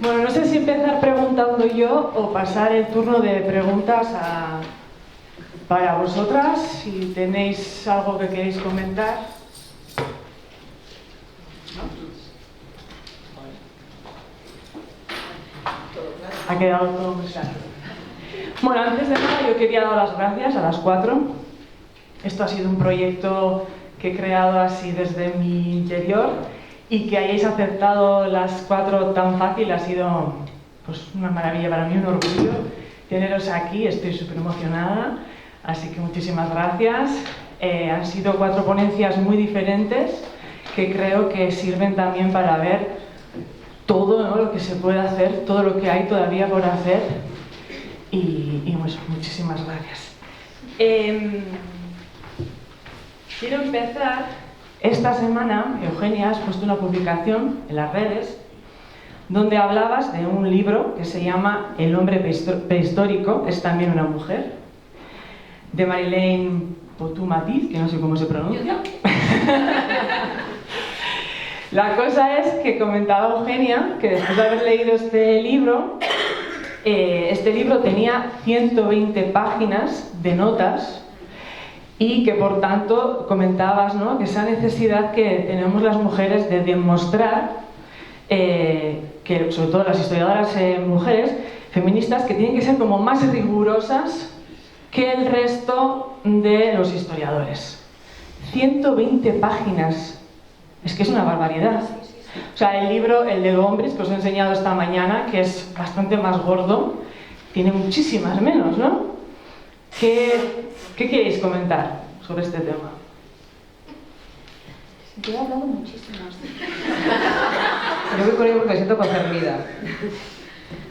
Bueno, no sé si empezar preguntando yo o pasar el turno de preguntas para vosotras, si tenéis algo que queréis comentar. Ha quedado todo muy claro. Bueno, antes de nada yo quería dar las gracias a las 4. Esto ha sido un proyecto que he creado así desde mi interior y que hayáis aceptado las 4 tan fácil ha sido pues una maravilla para mí, un orgullo teneros aquí, estoy súper emocionada, así que muchísimas gracias. Han sido 4 ponencias muy diferentes que creo que sirven también para ver todo, ¿no?, lo que se puede hacer, todo lo que hay todavía por hacer y pues, muchísimas gracias. Quiero empezar. Esta semana, Eugenia, has puesto una publicación en las redes donde hablabas de un libro que se llama El hombre prehistórico, es también una mujer, de Marilene Potumatiz, que no sé cómo se pronuncia. La cosa es que comentaba Eugenia que después de haber leído este libro tenía 120 páginas de notas y que por tanto comentabas, ¿no?, que esa necesidad que tenemos las mujeres de demostrar que sobre todo las historiadoras mujeres feministas que tienen que ser como más rigurosas que el resto de los historiadores. 120 páginas. Es que es una barbaridad. O sea, el libro, el de hombres, que os he enseñado esta mañana, que es bastante más gordo, tiene muchísimas menos, ¿no? ¿Qué queréis comentar sobre este tema? Yo he hablado muchísimas. Yo voy con ello porque me siento concernida.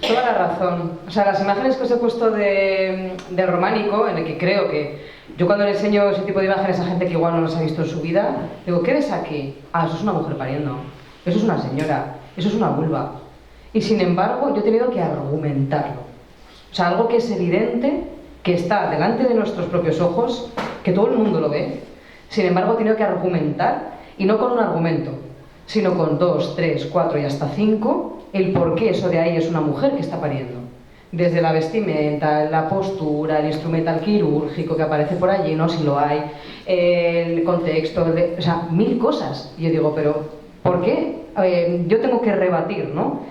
Toda la razón. O sea, las imágenes que os he puesto del románico, en el que creo que yo cuando le enseño ese tipo de imágenes a gente que igual no las ha visto en su vida, digo, ¿qué ves aquí? Ah, eso es una mujer pariendo, eso es una señora, eso es una vulva. Y sin embargo, yo he tenido que argumentarlo. O sea, algo que es evidente, que está delante de nuestros propios ojos, que todo el mundo lo ve. Sin embargo, he tenido que argumentar, y no con un argumento, sino con 2, 3, 4 y hasta 5, el por qué eso de ahí es una mujer que está pariendo. Desde la vestimenta, la postura, el instrumental quirúrgico que aparece por allí, no si lo hay, el contexto, o sea, 1000 cosas. Y yo digo, pero ¿por qué? Yo tengo que rebatir, ¿no?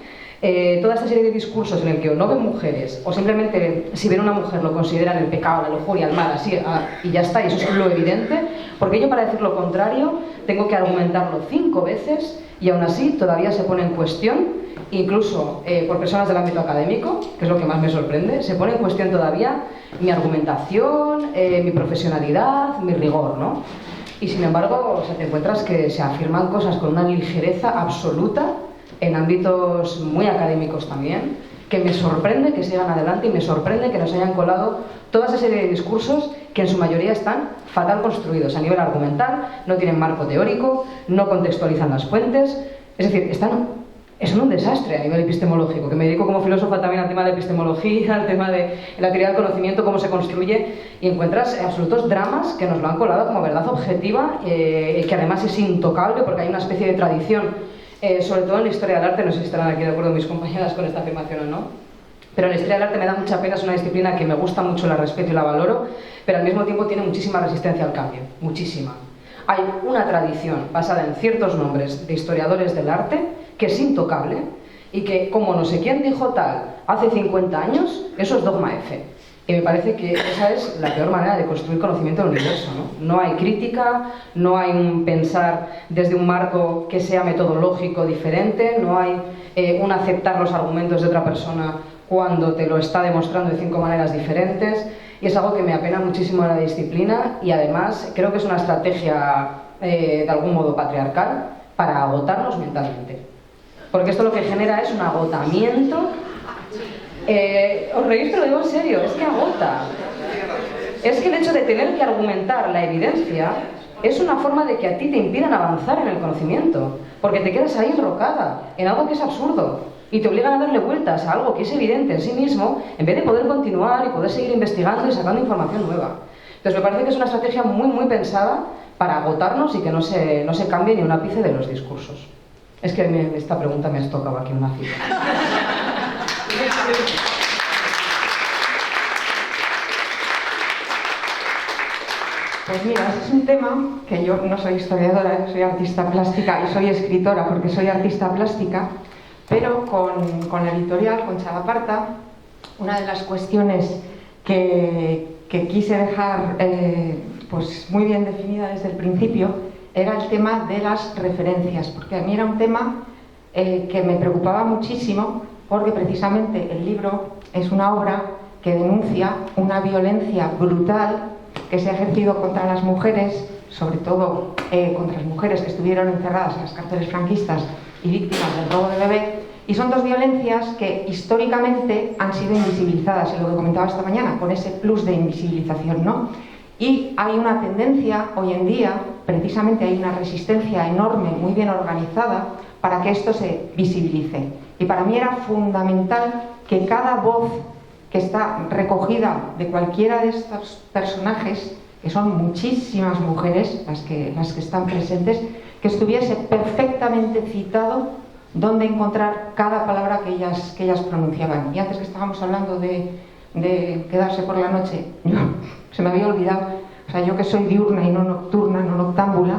Toda esta serie de discursos en el que o no ven mujeres, o simplemente si ven una mujer lo consideran el pecado, la lujuria, el mal, así, y ya está, y eso es lo evidente, porque yo para decir lo contrario tengo que argumentarlo 5 veces y aún así todavía se pone en cuestión. Incluso por personas del ámbito académico, que es lo que más me sorprende, se pone en cuestión todavía mi argumentación, mi profesionalidad, mi rigor, ¿no? Y sin embargo, o sea, te encuentras que se afirman cosas con una ligereza absoluta en ámbitos muy académicos también, que me sorprende que sigan adelante y me sorprende que nos hayan colado toda esa serie de discursos que en su mayoría están fatal construidos a nivel argumental, no tienen marco teórico, no contextualizan las fuentes, es decir, son un desastre a nivel epistemológico, que me dedico como filósofa también al tema de epistemología, al tema de la teoría del conocimiento, cómo se construye, y encuentras absolutos dramas que nos lo han colado como verdad objetiva, que además es intocable porque hay una especie de tradición, sobre todo en la historia del arte, no sé si estarán aquí de acuerdo mis compañeras con esta afirmación o no, pero en la historia del arte me da mucha pena, es una disciplina que me gusta mucho, la respeto y la valoro, pero al mismo tiempo tiene muchísima resistencia al cambio, muchísima. Hay una tradición basada en ciertos nombres de historiadores del arte que es intocable y que, como no sé quién dijo tal hace 50 años, eso es dogma F. Y me parece que esa es la peor manera de construir conocimiento del universo, ¿no? No hay crítica, no hay un pensar desde un marco que sea metodológico diferente, no hay un aceptar los argumentos de otra persona cuando te lo está demostrando de 5 maneras diferentes. Y es algo que me apena muchísimo de la disciplina y además creo que es una estrategia de algún modo patriarcal para agotarnos mentalmente. Porque esto lo que genera es un agotamiento. Os reís, pero lo digo en serio, es que agota. Es que el hecho de tener que argumentar la evidencia es una forma de que a ti te impidan avanzar en el conocimiento, porque te quedas ahí enrocada en algo que es absurdo y te obligan a darle vueltas a algo que es evidente en sí mismo en vez de poder continuar y poder seguir investigando y sacando información nueva. Entonces me parece que es una estrategia muy muy pensada para agotarnos y que no se cambie ni un ápice de los discursos. Es que esta pregunta me has tocado aquí una cita. Pues mira, ese es un tema que yo no soy historiadora, soy artista plástica y soy escritora porque soy artista plástica, pero con la editorial, con Chalaparta, una de las cuestiones que quise dejar pues muy bien definida desde el principio era el tema de las referencias, porque a mí era un tema que me preocupaba muchísimo, porque precisamente el libro es una obra que denuncia una violencia brutal que se ha ejercido contra las mujeres, sobre todo contra las mujeres que estuvieron encerradas en las cárceles franquistas y víctimas del robo de bebé, y son dos violencias que históricamente han sido invisibilizadas, y lo que comentaba esta mañana, con ese plus de invisibilización, ¿no? Y hay una tendencia hoy en día, precisamente hay una resistencia enorme, muy bien organizada, para que esto se visibilice. Y para mí era fundamental que cada voz que está recogida de cualquiera de estos personajes, que son muchísimas mujeres las que están presentes, que estuviese perfectamente citado dónde encontrar cada palabra que ellas pronunciaban. Y antes que estábamos hablando de quedarse por la noche, se me había olvidado, o sea, yo que soy diurna y no nocturna, no noctámbula,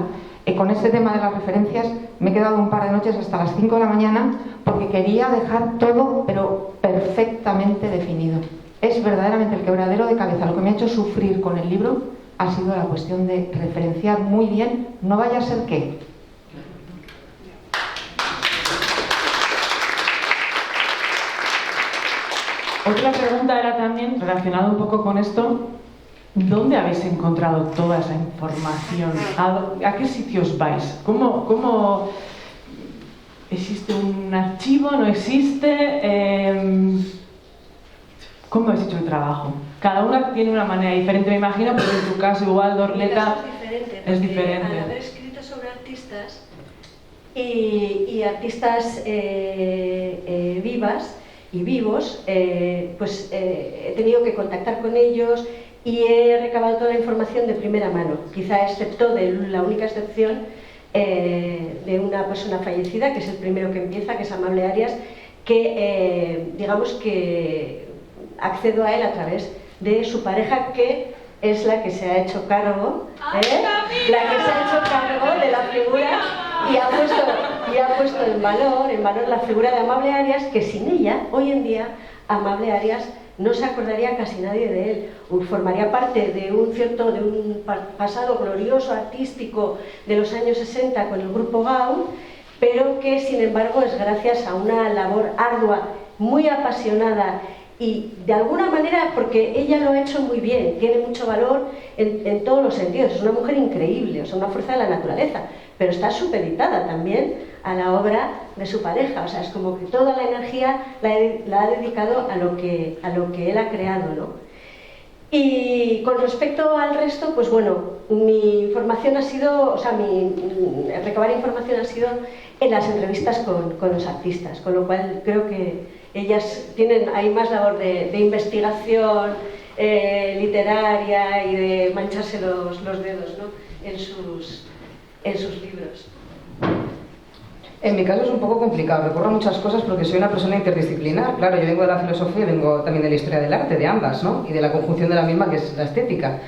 con este tema de las referencias me he quedado un par de noches hasta las 5 de la mañana porque quería dejar todo, pero perfectamente definido. Es verdaderamente el quebradero de cabeza. Lo que me ha hecho sufrir con el libro ha sido la cuestión de referenciar muy bien, no vaya a ser que... Otra pregunta era también, relacionada un poco con esto, ¿dónde habéis encontrado toda esa información? ¿A qué sitios vais? ¿Cómo existe un archivo? ¿No existe? ¿Cómo has hecho el trabajo? Cada una tiene una manera diferente, me imagino, pero en tu caso igual, Dorleta, es diferente. Al haber escrito sobre artistas y artistas vivas y vivos, pues he tenido que contactar con ellos y he recabado toda la información de primera mano, quizá excepto de la única excepción de una persona fallecida, que es el primero que empieza, que es Amable Arias, que digamos que accedo a él a través de su pareja, que es la que se ha hecho cargo, la que se ha hecho cargo de la figura y ha puesto en valor la figura de Amable Arias, que sin ella, hoy en día, Amable Arias no se acordaría casi nadie de él. Formaría parte de un pasado glorioso artístico de los años 60 con el grupo GAU, pero que sin embargo es gracias a una labor ardua, muy apasionada y de alguna manera, porque ella lo ha hecho muy bien, tiene mucho valor en todos los sentidos, es una mujer increíble, es una fuerza de la naturaleza, pero está supeditada también a la obra de su pareja, o sea, es como que toda la energía la ha dedicado a lo que él ha creado, ¿no? Y con respecto al resto, pues bueno, mi información ha sido, o sea, recabar información ha sido en las entrevistas con los artistas, con lo cual creo que ellas hay más labor de investigación literaria y de mancharse los dedos, ¿no? en sus libros. En mi caso es un poco complicado, recorro muchas cosas porque soy una persona interdisciplinar. Claro, yo vengo de la filosofía y vengo también de la historia del arte, de ambas, ¿no? Y de la conjunción de la misma, que es la estética.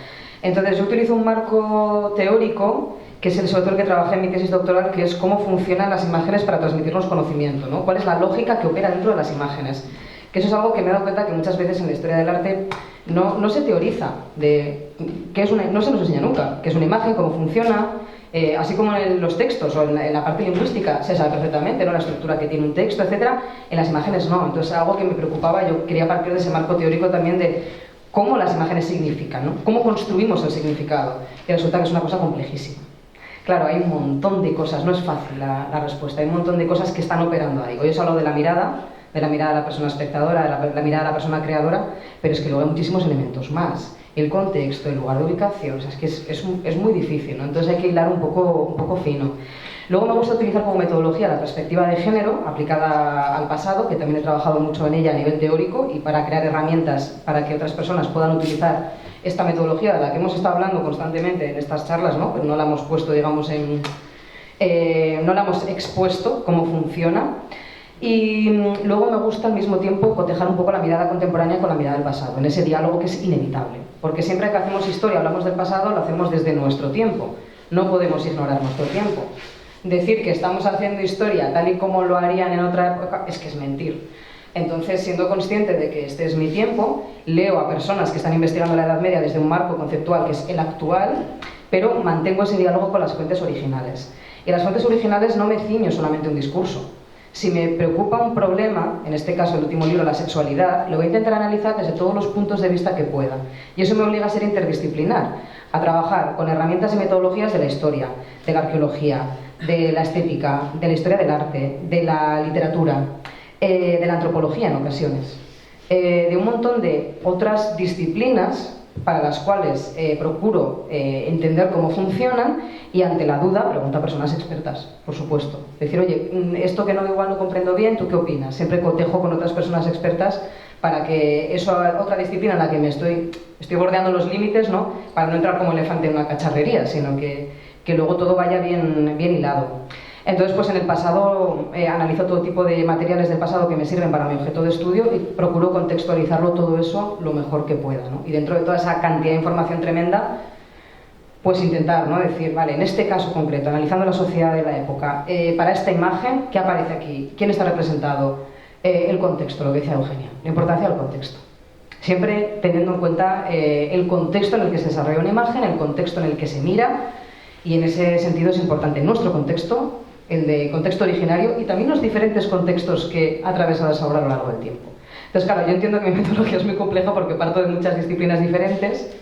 Entonces yo utilizo un marco teórico, que es sobre todo el que trabajé en mi tesis doctoral, que es cómo funcionan las imágenes para transmitirnos conocimiento, ¿no? Cuál es la lógica que opera dentro de las imágenes. Que eso es algo que me he dado cuenta que muchas veces en la historia del arte no se teoriza, no se nos enseña nunca, qué es una imagen, cómo funciona. Así como en los textos o en la parte lingüística se sabe perfectamente, ¿no? La estructura que tiene un texto, etcétera, en las imágenes no. Entonces algo que me preocupaba, yo quería partir de ese marco teórico también de cómo las imágenes significan, ¿no? Cómo construimos el significado, y resulta que es una cosa complejísima. Claro, hay un montón de cosas, no es fácil la respuesta, hay un montón de cosas que están operando ahí. Hoy os hablo de la mirada de la persona espectadora, de la mirada de la persona creadora, pero es que luego hay muchísimos elementos más. El contexto, el lugar de ubicación, o sea, es que es muy difícil, ¿no? Entonces hay que hilar un poco fino. Luego me gusta utilizar como metodología la perspectiva de género aplicada al pasado, que también he trabajado mucho en ella a nivel teórico, y para crear herramientas para que otras personas puedan utilizar esta metodología de la que hemos estado hablando constantemente en estas charlas, ¿no? Pero no la hemos puesto, digamos, no la hemos expuesto cómo funciona. Y luego me gusta al mismo tiempo cotejar un poco la mirada contemporánea con la mirada del pasado, en ese diálogo que es inevitable. Porque siempre que hacemos historia, hablamos del pasado, lo hacemos desde nuestro tiempo. No podemos ignorar nuestro tiempo. Decir que estamos haciendo historia tal y como lo harían en otra época es que es mentir. Entonces, siendo consciente de que este es mi tiempo, leo a personas que están investigando la Edad Media desde un marco conceptual que es el actual, pero mantengo ese diálogo con las fuentes originales. Y las fuentes originales no me ciño solamente a un discurso. Si me preocupa un problema, en este caso el último libro, la sexualidad, lo voy a intentar analizar desde todos los puntos de vista que pueda. Y eso me obliga a ser interdisciplinar, a trabajar con herramientas y metodologías de la historia, de la arqueología, de la estética, de la historia del arte, de la literatura, de la antropología en ocasiones, de un montón de otras disciplinas para las cuales procuro entender cómo funcionan y ante la duda pregunto a personas expertas, por supuesto. Decir, oye, esto que no igual no comprendo bien, ¿tú qué opinas? Siempre cotejo con otras personas expertas para que eso, otra disciplina en la que me estoy bordeando los límites, ¿no? Para no entrar como elefante en una cacharrería, sino que luego todo vaya bien hilado. Entonces, pues en el pasado analizo todo tipo de materiales del pasado que me sirven para mi objeto de estudio y procuro contextualizarlo todo eso lo mejor que pueda, ¿no? Y dentro de toda esa cantidad de información tremenda, pues intentar, ¿no? Decir, vale, en este caso concreto, analizando la sociedad de la época, para esta imagen, ¿qué aparece aquí? ¿Quién está representado? El contexto, lo que decía Eugenia, la importancia del contexto. Siempre teniendo en cuenta el contexto en el que se desarrolla una imagen, el contexto en el que se mira, y en ese sentido es importante nuestro contexto, el de contexto originario y también los diferentes contextos que ha atravesado esa obra a lo largo del tiempo. Entonces, claro, yo entiendo que mi metodología es muy compleja porque parto de muchas disciplinas diferentes,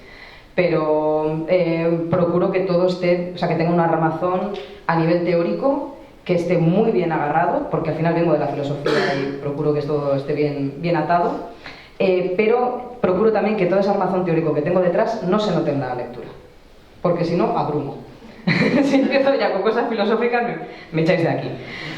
pero procuro que todo esté, o sea, que tenga una armazón a nivel teórico, que esté muy bien agarrado, porque al final vengo de la filosofía y procuro que todo esté bien atado, pero procuro también que todo ese armazón teórico que tengo detrás no se note en la lectura, porque si no, abrumo. Si empiezo ya con cosas filosóficas, me echáis de aquí.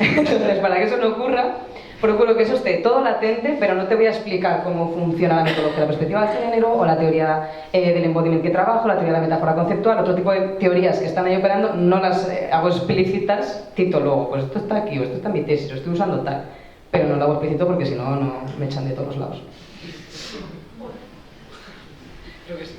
Entonces, para que eso no ocurra, procuro que eso esté todo latente, pero no te voy a explicar cómo funciona la metodología de la perspectiva del género o la teoría del embodiment que trabajo, la teoría de la metáfora conceptual, otro tipo de teorías que están ahí operando, no las hago explícitas, cito luego, pues esto está aquí, o esto está en mi tesis, lo estoy usando tal, pero no lo hago explícito porque si no, no me echan de todos los lados. Creo que sí.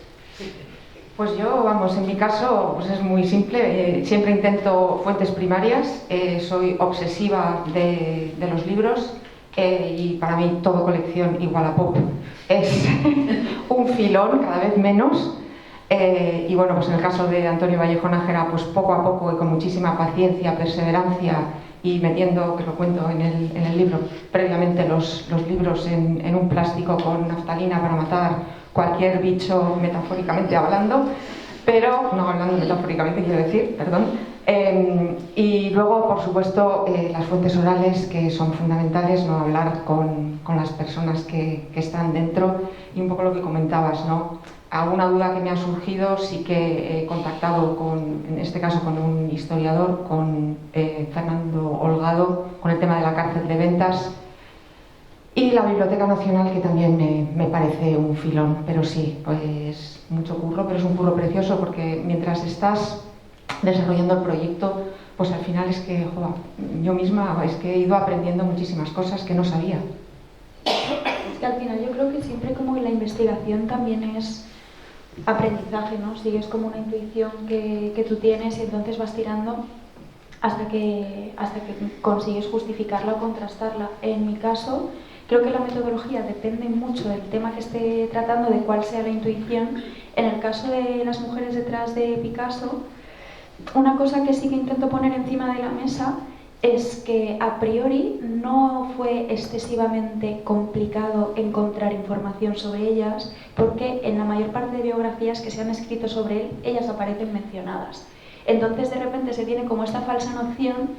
Pues yo, vamos, en mi caso pues es muy simple, siempre intento fuentes primarias, soy obsesiva de los libros y para mí todo colección igual a pop es un filón, cada vez menos, y bueno, pues en el caso de Antonio Vallejo Nájera, pues poco a poco y con muchísima paciencia, perseverancia y metiendo, que lo cuento en el libro, previamente los libros en un plástico con naftalina para matar cualquier bicho, metafóricamente hablando, pero no hablando metafóricamente, quiero decir, perdón. Y luego, por supuesto, las fuentes orales, que son fundamentales, no hablar con las personas que están dentro, y un poco lo que comentabas, ¿no? Alguna duda que me ha surgido, sí que he contactado en este caso con un historiador, con Fernando Holgado, con el tema de la cárcel de Ventas, y la Biblioteca Nacional, que también me parece un filón, pero sí, pues mucho curro, pero es un curro precioso porque mientras estás desarrollando el proyecto, pues al final es que, joder, yo misma es que he ido aprendiendo muchísimas cosas que no sabía. Es que al final yo creo que siempre como la investigación también es aprendizaje, ¿no? Sigues como una intuición que tú tienes y entonces vas tirando hasta que consigues justificarla o contrastarla. En mi caso, creo que la metodología depende mucho del tema que esté tratando, de cuál sea la intuición. En el caso de las mujeres detrás de Picasso, una cosa que sí que intento poner encima de la mesa es que a priori no fue excesivamente complicado encontrar información sobre ellas, porque en la mayor parte de biografías que se han escrito sobre él, ellas aparecen mencionadas. Entonces de repente se tiene como esta falsa noción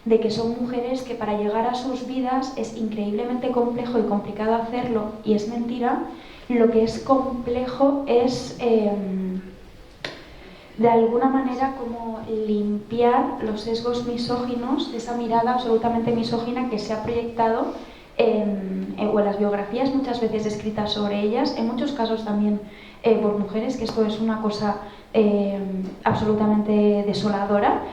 de que son mujeres que para llegar a sus vidas es increíblemente complejo y complicado hacerlo, y es mentira. Lo que es complejo es de alguna manera como limpiar los sesgos misóginos, esa mirada absolutamente misógina que se ha proyectado en o en las biografías muchas veces escritas sobre ellas, en muchos casos también por mujeres, que esto es una cosa absolutamente desoladora,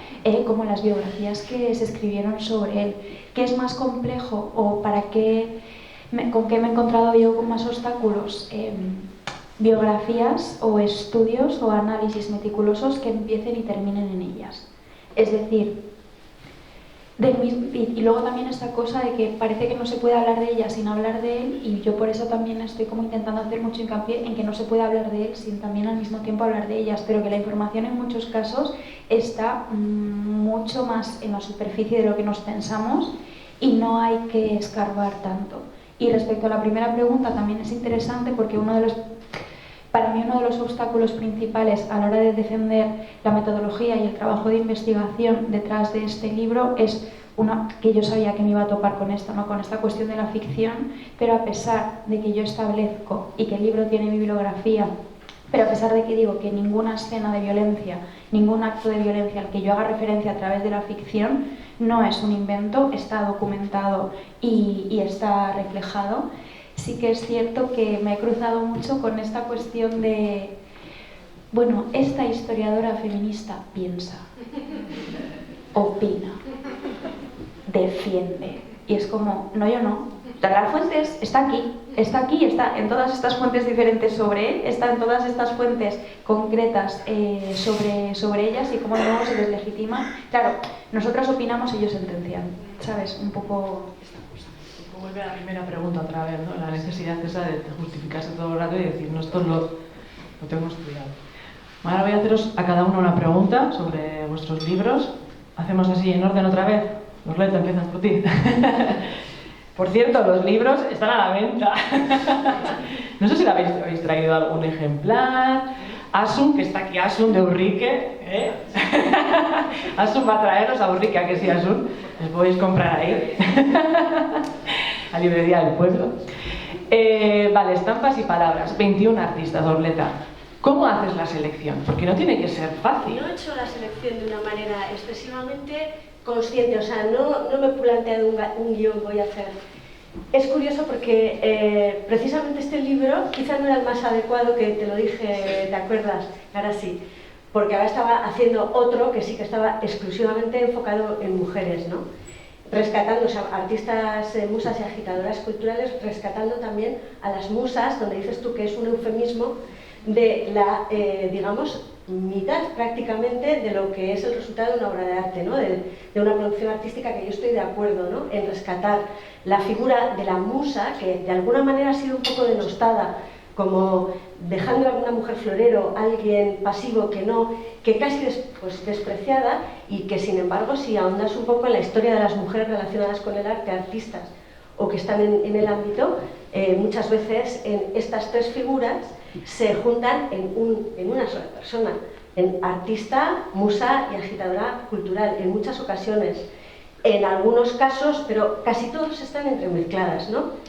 como en las biografías que se escribieron sobre él. ¿Qué es más complejo o con qué me he encontrado yo con más obstáculos? Biografías o estudios o análisis meticulosos que empiecen y terminen en ellas. Es decir, y luego también esta cosa de que parece que no se puede hablar de ella sin hablar de él, y yo por eso también estoy como intentando hacer mucho hincapié en que no se puede hablar de él sin también al mismo tiempo hablar de ellas, pero que la información en muchos casos está mucho más en la superficie de lo que nos pensamos y no hay que escarbar tanto. Y respecto a la primera pregunta también es interesante porque para mí uno de los obstáculos principales a la hora de defender la metodología y el trabajo de investigación detrás de este libro es que yo sabía que me iba a topar con esto, ¿no? Con esta cuestión de la ficción, pero a pesar de que yo establezco y que el libro tiene bibliografía, pero a pesar de que digo que ninguna escena de violencia, ningún acto de violencia al que yo haga referencia a través de la ficción no es un invento, está documentado y está reflejado. Sí que es cierto que me he cruzado mucho con esta cuestión de, bueno, esta historiadora feminista piensa, opina, defiende. Y es como, no, yo no. La fuente está aquí, está en todas estas fuentes diferentes sobre él, está en todas estas fuentes concretas sobre ellas y cómo luego se deslegitima. Claro, nosotras opinamos, ellos sentencian, ¿sabes? Un poco esta cosa. Vuelve a la primera pregunta otra vez, ¿no? La necesidad esa de justificarse todo el rato y decir, no, esto lo tengo estudiado. Ahora voy a haceros a cada uno una pregunta sobre vuestros libros. Hacemos así en orden otra vez. Lorleta, empiezas por ti. Por cierto, los libros están a la venta. No sé si habéis traído algún ejemplar. Asun, que está aquí, Asun de Urrique, ¿eh? Asun va a traeros a Urrique, ¿a que sí, Asun? Les podéis comprar ahí. La librería del pueblo. Vale, estampas y palabras. 21 artistas, Lorleta. ¿Cómo haces la selección? Porque no tiene que ser fácil. No he hecho la selección de una manera excesivamente consciente, o sea, no me he planteado un guión voy a hacer. Es curioso porque precisamente este libro quizá no era el más adecuado, que te lo dije, ¿te acuerdas? Ahora sí, porque ahora estaba haciendo otro que sí que estaba exclusivamente enfocado en mujeres, ¿no? Rescatando, o sea, artistas, musas y agitadoras culturales, rescatando también a las musas, donde dices tú que es un eufemismo de la, digamos, mitad prácticamente de lo que es el resultado de una obra de arte, ¿no? De una producción artística, que yo estoy de acuerdo, ¿no? En rescatar la figura de la musa, que de alguna manera ha sido un poco denostada, como dejando a alguna mujer florero, alguien pasivo que casi despreciada, y que sin embargo, si ahondas un poco en la historia de las mujeres relacionadas con el arte, artistas o que están en el ámbito, muchas veces en estas tres figuras se juntan en una sola persona, en artista, musa y agitadora cultural, en muchas ocasiones, en algunos casos, pero casi todos están entremezcladas, ¿no?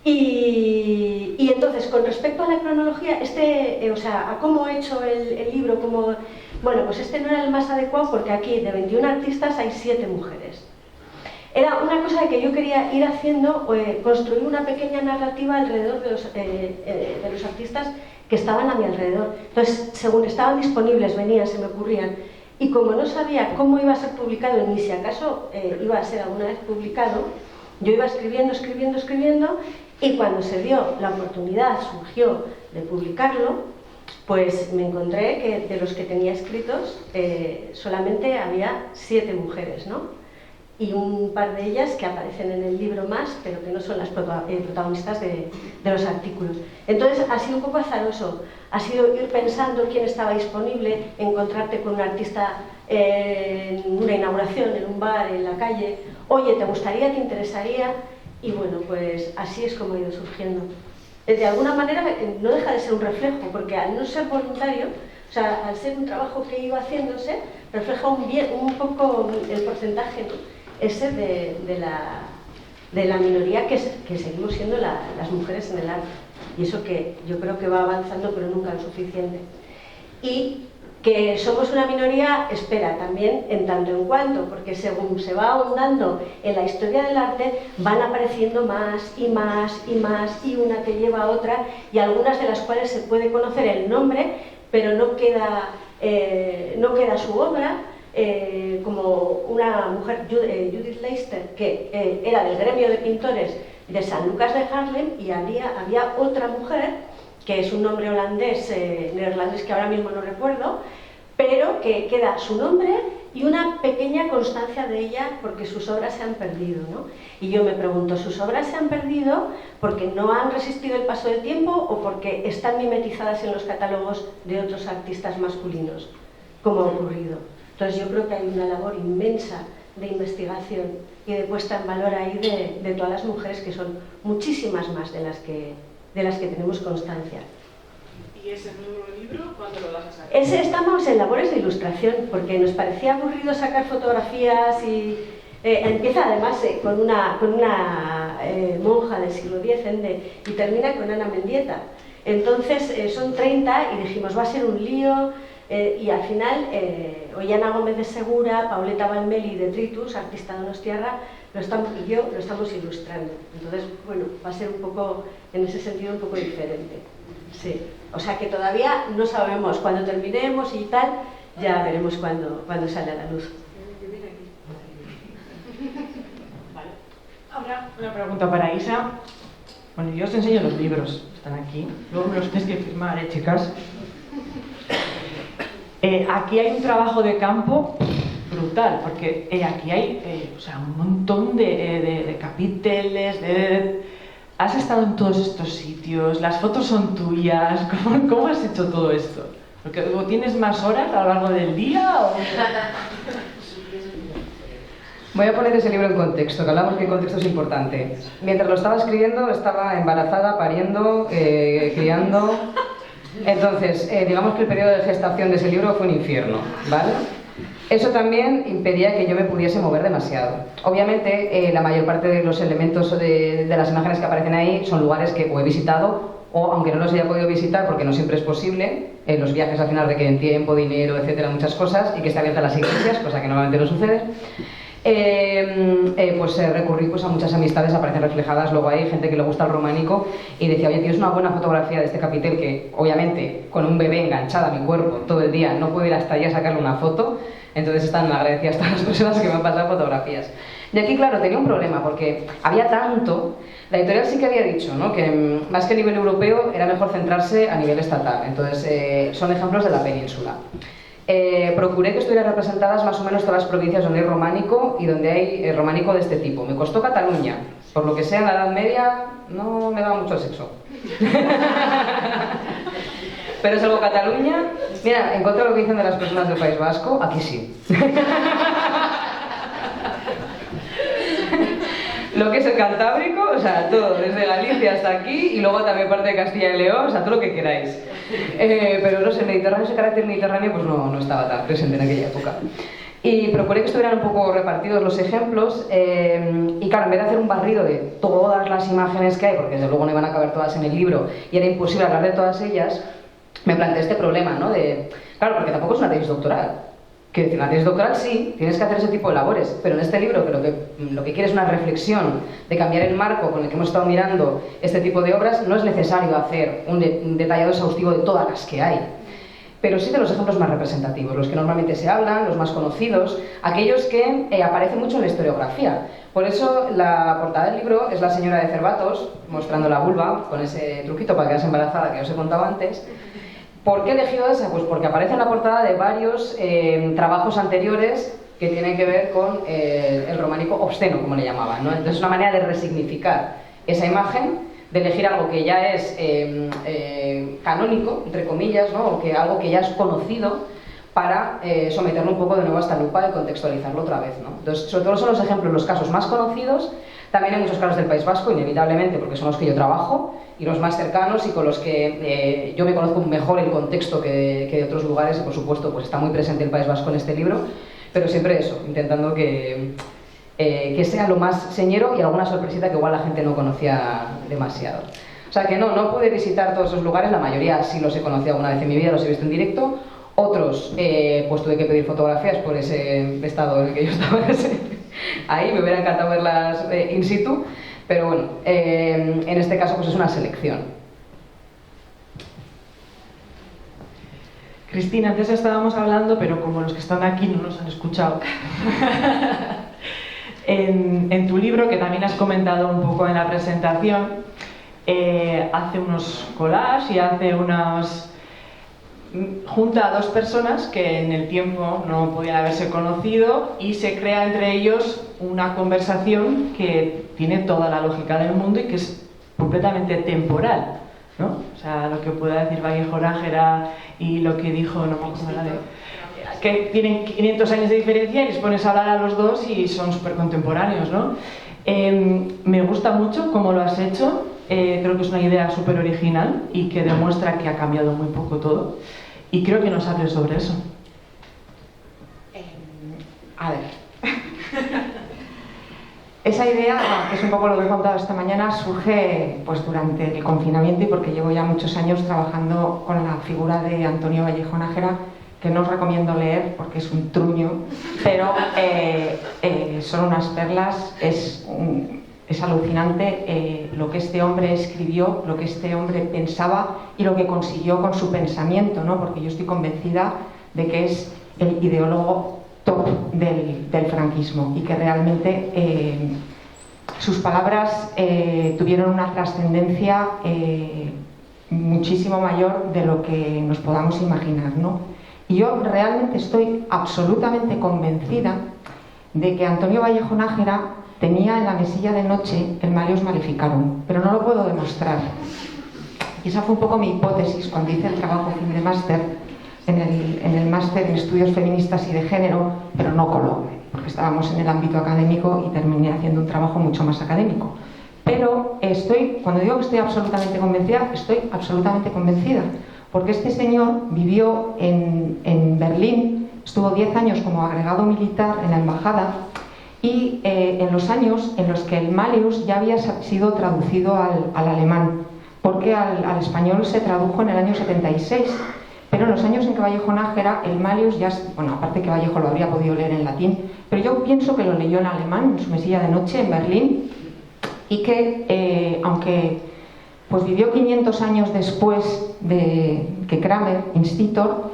Y entonces, con respecto a la cronología, o sea, a cómo he hecho el libro, bueno, pues este no era el más adecuado porque aquí de 21 artistas hay 7 mujeres. Era una cosa que yo quería ir haciendo, construir una pequeña narrativa alrededor de los artistas que estaban a mi alrededor. Entonces, según estaban disponibles, venían, se me ocurrían. Y como no sabía cómo iba a ser publicado, ni si acaso iba a ser alguna vez publicado, yo iba escribiendo, y cuando se dio la oportunidad, surgió de publicarlo, pues me encontré que de los que tenía escritos solamente había 7 mujeres, ¿no? Y un par de ellas que aparecen en el libro más, pero que no son las protagonistas de los artículos. Entonces ha sido un poco azaroso, ha sido ir pensando quién estaba disponible, encontrarte con un artista en una inauguración, en un bar, en la calle, oye, ¿te gustaría, te interesaría? Y bueno, pues así es como ha ido surgiendo. De alguna manera no deja de ser un reflejo, porque al no ser voluntario, o sea, al ser un trabajo que iba haciéndose, refleja un poco el porcentaje, ¿no? Ese de la minoría que seguimos siendo las mujeres en el arte. Y eso que yo creo que va avanzando, pero nunca lo suficiente. Y Que somos una minoría, espera, también en tanto en cuanto, porque según se va ahondando en la historia del arte, van apareciendo más y más y más, y una que lleva a otra, y algunas de las cuales se puede conocer el nombre, pero no queda su obra, como una mujer, Judith Leister, que era del gremio de pintores de San Lucas de Haarlem, y había otra mujer, que es un nombre holandés, neerlandés que ahora mismo no recuerdo, pero que queda su nombre y una pequeña constancia de ella porque sus obras se han perdido, ¿no? Y yo me pregunto, ¿sus obras se han perdido porque no han resistido el paso del tiempo o porque están mimetizadas en los catálogos de otros artistas masculinos, como ha ocurrido? Entonces yo creo que hay una labor inmensa de investigación y de puesta en valor ahí de todas las mujeres, que son muchísimas más de las que tenemos constancia. ¿Y ese nuevo libro cuándo lo vas a sacar? Estamos en labores de ilustración, porque nos parecía aburrido sacar fotografías y empieza además con una monja del siglo X y termina con Ana Mendieta. Entonces son 30 y dijimos, va a ser un lío, y al final Ollana Gómez de Segura, Pauleta Balmeli de Tritus, artista donostiarra, y yo lo estamos ilustrando. Entonces, bueno, va a ser un poco, en ese sentido, un poco diferente. Sí. O sea que todavía no sabemos, cuando terminemos y tal, ya veremos cuándo sale a la luz. Vale. Ahora una pregunta para Isa. Bueno, yo os enseño los libros, están aquí. Luego me los tenéis que firmar, chicas. Aquí hay un trabajo de campo brutal, porque aquí hay un montón de capítulos. ¿Has estado en todos estos sitios? ¿Las fotos son tuyas? ¿Cómo has hecho todo esto? Porque ¿tienes más horas a lo largo del día? ¿O? Voy a poner ese libro en contexto, que hablamos que el contexto es importante. Mientras lo estaba escribiendo, estaba embarazada, pariendo, criando. Entonces, digamos que el periodo de gestación de ese libro fue un infierno, ¿vale? Eso también impedía que yo me pudiese mover demasiado. Obviamente, la mayor parte de los elementos de las imágenes que aparecen ahí son lugares que o he visitado, o aunque no los haya podido visitar, porque no siempre es posible, los viajes al final requieren tiempo, dinero, etcétera, muchas cosas, y que esté abierta las iglesias, cosa que normalmente no sucede. Recurrí a muchas amistades, aparecen reflejadas luego ahí, gente que le gusta el románico, y decía, oye, tienes una buena fotografía de este capitel que, obviamente, con un bebé enganchada a mi cuerpo todo el día, no puedo ir hasta allá a sacarle una foto. Entonces están agradecidas todas las personas que me han pasado fotografías. Y aquí, claro, tenía un problema, porque había tanto. La editorial sí que había dicho, ¿no?, que más que a nivel europeo era mejor centrarse a nivel estatal. Entonces, son ejemplos de la península. Procuré que estuvieran representadas más o menos todas las provincias donde hay románico y donde hay románico de este tipo. Me costó Cataluña, por lo que sea, en la Edad Media no me daba mucho el sexo. Pero salvo Cataluña, mira, en contra de lo que dicen de las personas del País Vasco, aquí sí. Lo que es el Cantábrico, o sea, todo, desde Galicia hasta aquí, y luego también parte de Castilla y León, o sea, todo lo que queráis. Pero no sé, el Mediterráneo, ese carácter mediterráneo, pues no estaba tan presente en aquella época. Y procuré que estuvieran un poco repartidos los ejemplos, y claro, en vez de hacer un barrido de todas las imágenes que hay, porque desde luego no iban a caber todas en el libro, y era imposible hablar de todas ellas, me planteé este problema, ¿no? Claro, porque tampoco es una tesis doctoral. Que decir, una tesis doctoral sí, tienes que hacer ese tipo de labores, pero en este libro, que lo que quiere es una reflexión de cambiar el marco con el que hemos estado mirando este tipo de obras, no es necesario hacer un detallado exhaustivo de todas las que hay. Pero sí de los ejemplos más representativos, los que normalmente se hablan, los más conocidos, aquellos que aparecen mucho en la historiografía. Por eso la portada del libro es la señora de Cervatos mostrando la vulva, con ese truquito para quedarse embarazada que os he contado antes. ¿Por qué he elegido esa? Pues porque aparece en la portada de varios trabajos anteriores que tienen que ver con el románico obsceno, como le llamaban, ¿no? Entonces es una manera de resignificar esa imagen, de elegir algo que ya es canónico, entre comillas, ¿no? O algo que ya es conocido, para someterlo un poco de nuevo a esta lupa y contextualizarlo otra vez, ¿no? Entonces, sobre todo son los ejemplos, los casos más conocidos. También hay muchos casos del País Vasco, inevitablemente, porque son los que yo trabajo y los más cercanos y con los que yo me conozco mejor el contexto que de otros lugares, y por supuesto pues está muy presente el País Vasco en este libro, pero siempre eso, intentando que sea lo más señero y alguna sorpresita que igual la gente no conocía demasiado. O sea que no pude visitar todos esos lugares, la mayoría sí los he conocido alguna vez en mi vida, los he visto en directo, Otros, pues tuve que pedir fotografías por ese estado en el que yo estaba ahí, me hubiera encantado verlas in situ, pero bueno, en este caso pues es una selección. Cristina, antes estábamos hablando, pero como los que están aquí no nos han escuchado, en tu libro, que también has comentado un poco en la presentación, hace unos collages y junta a dos personas que en el tiempo no podían haberse conocido y se crea entre ellos una conversación que tiene toda la lógica del mundo y que es completamente temporal, ¿no? O sea, lo que pueda decir Vallejo Nájera y lo que dijo, no me acuerdo, que tienen 500 años de diferencia y les pones a hablar a los dos y son súper contemporáneos, ¿no? Me gusta mucho cómo lo has hecho, creo que es una idea súper original y que demuestra que ha cambiado muy poco todo. Y creo que nos hables sobre eso. A ver. Esa idea, que es un poco lo que he contado esta mañana, surge pues durante el confinamiento y porque llevo ya muchos años trabajando con la figura de Antonio Vallejo Nájera, que no os recomiendo leer porque es un truño, pero son unas perlas, es alucinante lo que este hombre escribió, lo que este hombre pensaba y lo que consiguió con su pensamiento, ¿no? Porque yo estoy convencida de que es el ideólogo top del franquismo y que realmente sus palabras tuvieron una trascendencia muchísimo mayor de lo que nos podamos imaginar, ¿no? Y yo realmente estoy absolutamente convencida de que Antonio Vallejo Nájera tenía en la mesilla de noche el Malleus Maleficarum, pero no lo puedo demostrar. Y esa fue un poco mi hipótesis cuando hice el trabajo fin de máster, en el máster en estudios feministas y de género, pero no coló, porque estábamos en el ámbito académico y terminé haciendo un trabajo mucho más académico. Pero cuando digo que estoy absolutamente convencida, porque este señor vivió en Berlín, estuvo 10 años como agregado militar en la embajada, y en los años en los que el Malleus ya había sido traducido al alemán, porque al español se tradujo en el año 76, pero en los años en que Vallejo Nájera, el Malleus ya, bueno, aparte que Vallejo lo habría podido leer en latín, pero yo pienso que lo leyó en alemán, en su mesilla de noche, en Berlín, y que, aunque pues vivió 500 años después de que Kramer, Institor,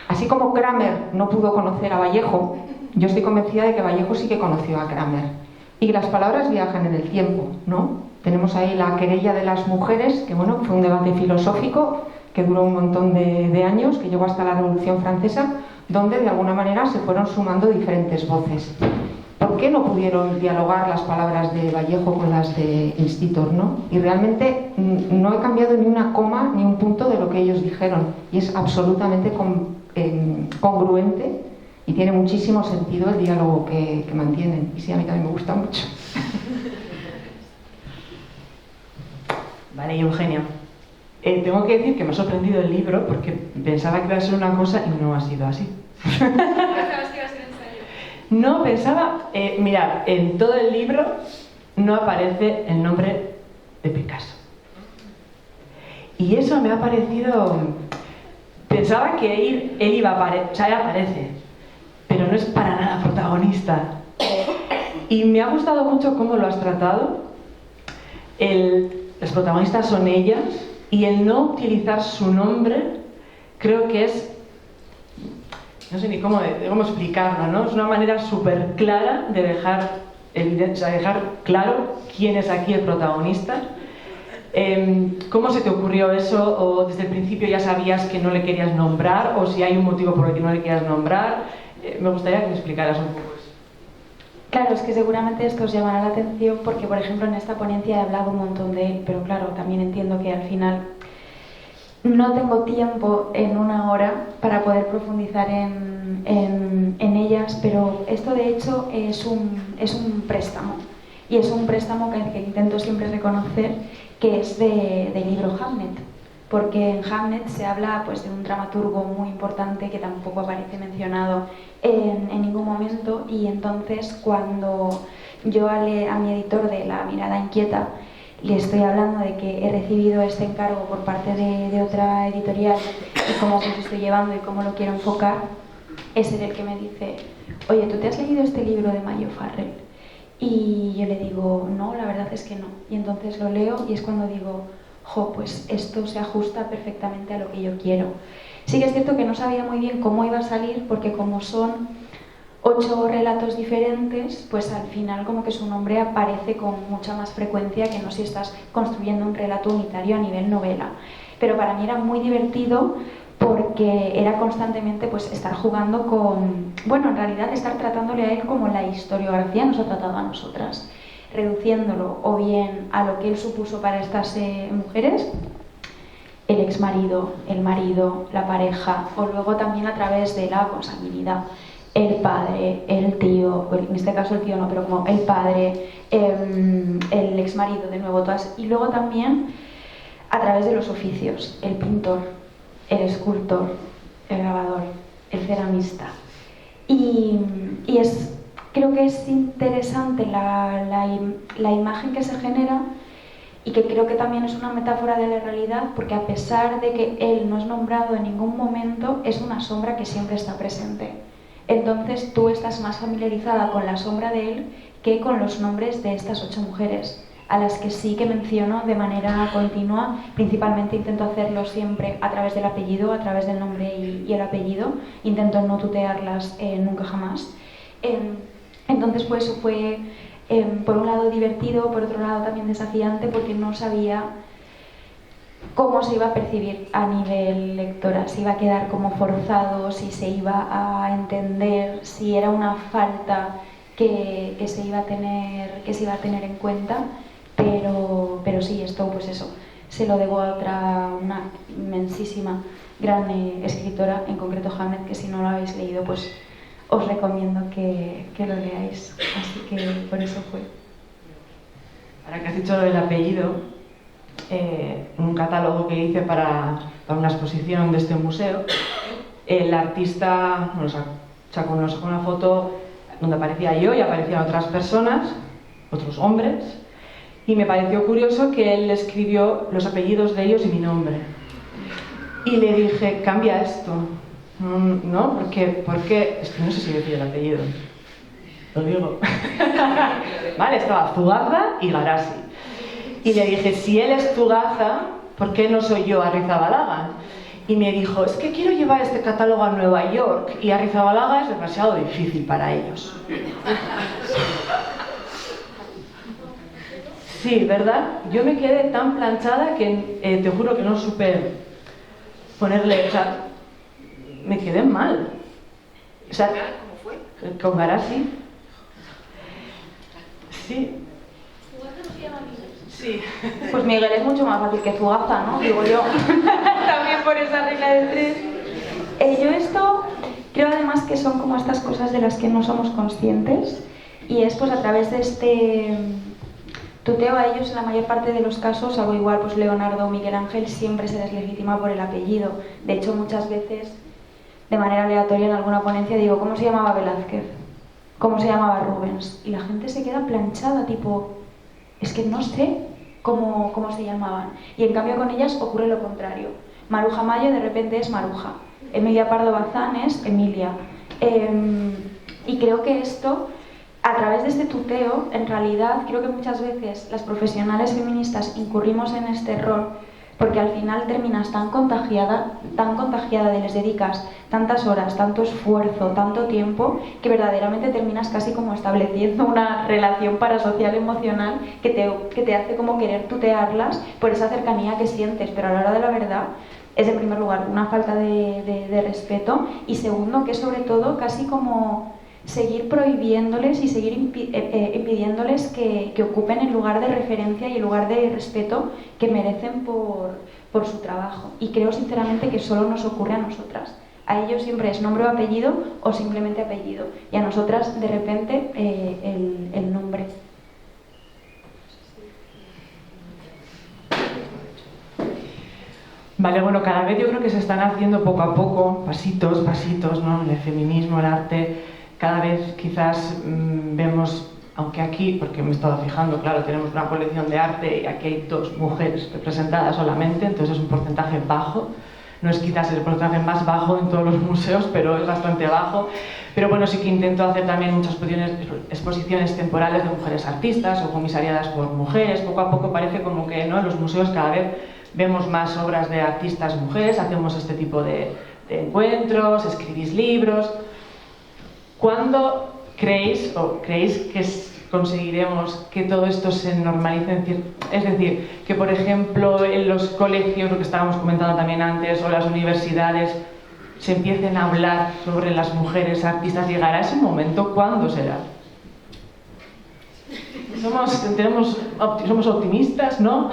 así como Kramer no pudo conocer a Vallejo, yo estoy convencida de que Vallejo sí que conoció a Kramer. Y las palabras viajan en el tiempo, ¿no? Tenemos ahí la querella de las mujeres, que bueno, fue un debate filosófico que duró un montón de años, que llegó hasta la Revolución Francesa, donde de alguna manera se fueron sumando diferentes voces. ¿Por qué no pudieron dialogar las palabras de Vallejo con las de Institor, ¿no? Y realmente no he cambiado ni una coma ni un punto de lo que ellos dijeron, y es absolutamente congruente. Y tiene muchísimo sentido el diálogo que mantienen. Y sí, a mí también me gusta mucho. Vale, y Eugenia, tengo que decir que me ha sorprendido el libro porque pensaba que iba a ser una cosa y no ha sido así. ¿Pensabas que iba a ser ensayo? No, pensaba... mirad, en todo el libro no aparece el nombre de Picasso. Y eso me ha parecido... Pensaba que él iba a aparecer... O sea, él aparece, pero no es para nada protagonista. Y me ha gustado mucho cómo lo has tratado. Las protagonistas son ellas y el no utilizar su nombre creo que es, no sé ni cómo explicarlo, ¿no? Es una manera súper clara de dejar claro quién es aquí el protagonista. ¿Cómo se te ocurrió eso? ¿O desde el principio ya sabías que no le querías nombrar? ¿O si hay un motivo por el que no le quieras nombrar? Me gustaría que me explicaras un poco eso. Claro, es que seguramente esto os llamará la atención porque, por ejemplo, en esta ponencia he hablado un montón de él, pero claro, también entiendo que al final no tengo tiempo en una hora para poder profundizar en ellas, pero esto de hecho es un préstamo, y es un préstamo que intento siempre reconocer, que es del libro Hamlet, porque en Hamlet se habla pues de un dramaturgo muy importante que tampoco aparece mencionado en ningún momento, y entonces cuando yo a mi editor de La mirada inquieta le estoy hablando de que he recibido este encargo por parte de otra editorial y cómo os estoy llevando y cómo lo quiero enfocar, es el que me dice, oye, ¿tú te has leído este libro de Mayo Farrell? Y yo le digo, no, la verdad es que no. Y entonces lo leo y es cuando digo, jo, pues esto se ajusta perfectamente a lo que yo quiero. Sí que es cierto que no sabía muy bien cómo iba a salir, porque como son 8 relatos diferentes, pues al final como que su nombre aparece con mucha más frecuencia que no si estás construyendo un relato unitario a nivel novela. Pero para mí era muy divertido porque era constantemente pues estar jugando con, bueno, en realidad estar tratándole a él como la historiografía nos ha tratado a nosotras, reduciéndolo o bien a lo que él supuso para estas mujeres, el exmarido, el marido, la pareja, o luego también a través de la consanguinidad, el padre, el tío, en este caso el tío no, pero como el padre, el exmarido, de nuevo, todas, y luego también a través de los oficios, el pintor, el escultor, el grabador, el ceramista. Y creo que es interesante la imagen que se genera y que creo que también es una metáfora de la realidad, porque a pesar de que él no es nombrado en ningún momento, es una sombra que siempre está presente. Entonces tú estás más familiarizada con la sombra de él que con los nombres de estas 8 mujeres, a las que sí que menciono de manera continua. Principalmente intento hacerlo siempre a través del apellido, a través del nombre y el apellido. Intento no tutearlas nunca jamás. Entonces pues eso fue por un lado divertido, por otro lado también desafiante, porque no sabía cómo se iba a percibir a nivel lectora, si iba a quedar como forzado, si se iba a entender, si era una falta que se iba a tener en cuenta. Pero sí, esto pues eso, se lo debo a una inmensísima, gran escritora, en concreto Hammett, que si no lo habéis leído pues os recomiendo que lo leáis, así que por eso fue. Ahora que has dicho lo del apellido, un catálogo que hice para una exposición de este museo, el artista nos sacó una foto donde aparecía yo y aparecían otras personas, otros hombres, y me pareció curioso que él escribió los apellidos de ellos y mi nombre. Y le dije, cambia esto. No, porque es que no sé si decir el apellido. Lo digo. Vale, estaba Zugaza y Garasi. Y le dije, si él es Zugaza, ¿por qué no soy yo Arrizabalaga? Y me dijo, es que quiero llevar este catálogo a Nueva York y Arrizabalaga es demasiado difícil para ellos. Sí, ¿verdad? Yo me quedé tan planchada que te juro que no supe ponerle, o sea, me quedé mal. O sea, ¿Cómo fue? Con Garasi. Sí. ¿Zugaza no se llama Miguel? Sí. Pues Miguel es mucho más fácil que Zugaza, ¿no? Digo yo. También por esa regla de 3. Yo esto creo además que son como estas cosas de las que no somos conscientes, y es pues a través de este tuteo a ellos en la mayor parte de los casos, algo igual pues Leonardo o Miguel Ángel, siempre se les legitima por el apellido. De hecho muchas veces de manera aleatoria en alguna ponencia digo, ¿cómo se llamaba Velázquez? ¿Cómo se llamaba Rubens? Y la gente se queda planchada, tipo, es que no sé cómo se llamaban. Y en cambio con ellas ocurre lo contrario. Maruja Mayo de repente es Maruja, Emilia Pardo Bazán es Emilia. Y creo que esto, a través de este tuteo, en realidad creo que muchas veces las profesionales feministas incurrimos en este error, porque al final terminas tan contagiada de les dedicas tantas horas, tanto esfuerzo, tanto tiempo, que verdaderamente terminas casi como estableciendo una relación parasocial emocional que te hace como querer tutearlas por esa cercanía que sientes, pero a la hora de la verdad es en primer lugar una falta de respeto, y segundo que es sobre todo casi como seguir prohibiéndoles y seguir impidiéndoles que ocupen el lugar de referencia y el lugar de respeto que merecen por su trabajo. Y creo sinceramente que solo nos ocurre a nosotras. A ellos siempre es nombre o apellido o simplemente apellido, y a nosotras de repente el nombre. Vale, bueno, cada vez yo creo que se están haciendo poco a poco, pasitos, ¿no? En el feminismo, el arte, cada vez quizás vemos aunque aquí, porque me he estado fijando, claro, tenemos una colección de arte y aquí hay 2 mujeres representadas solamente, entonces es un porcentaje bajo. No es quizás el porcentaje más bajo en todos los museos, pero es bastante bajo. Pero bueno, sí que intento hacer también muchas exposiciones temporales de mujeres artistas o comisariadas por mujeres. Poco a poco parece como que, ¿no?, en los museos cada vez vemos más obras de artistas mujeres, hacemos este tipo de encuentros, escribís libros. ¿Cuándo creéis que conseguiremos que todo esto se normalice? Es decir, que por ejemplo en los colegios, lo que estábamos comentando también antes, o las universidades, se empiecen a hablar sobre las mujeres artistas. ¿Llegará ese momento? ¿Cuándo será? Somos optimistas, ¿no?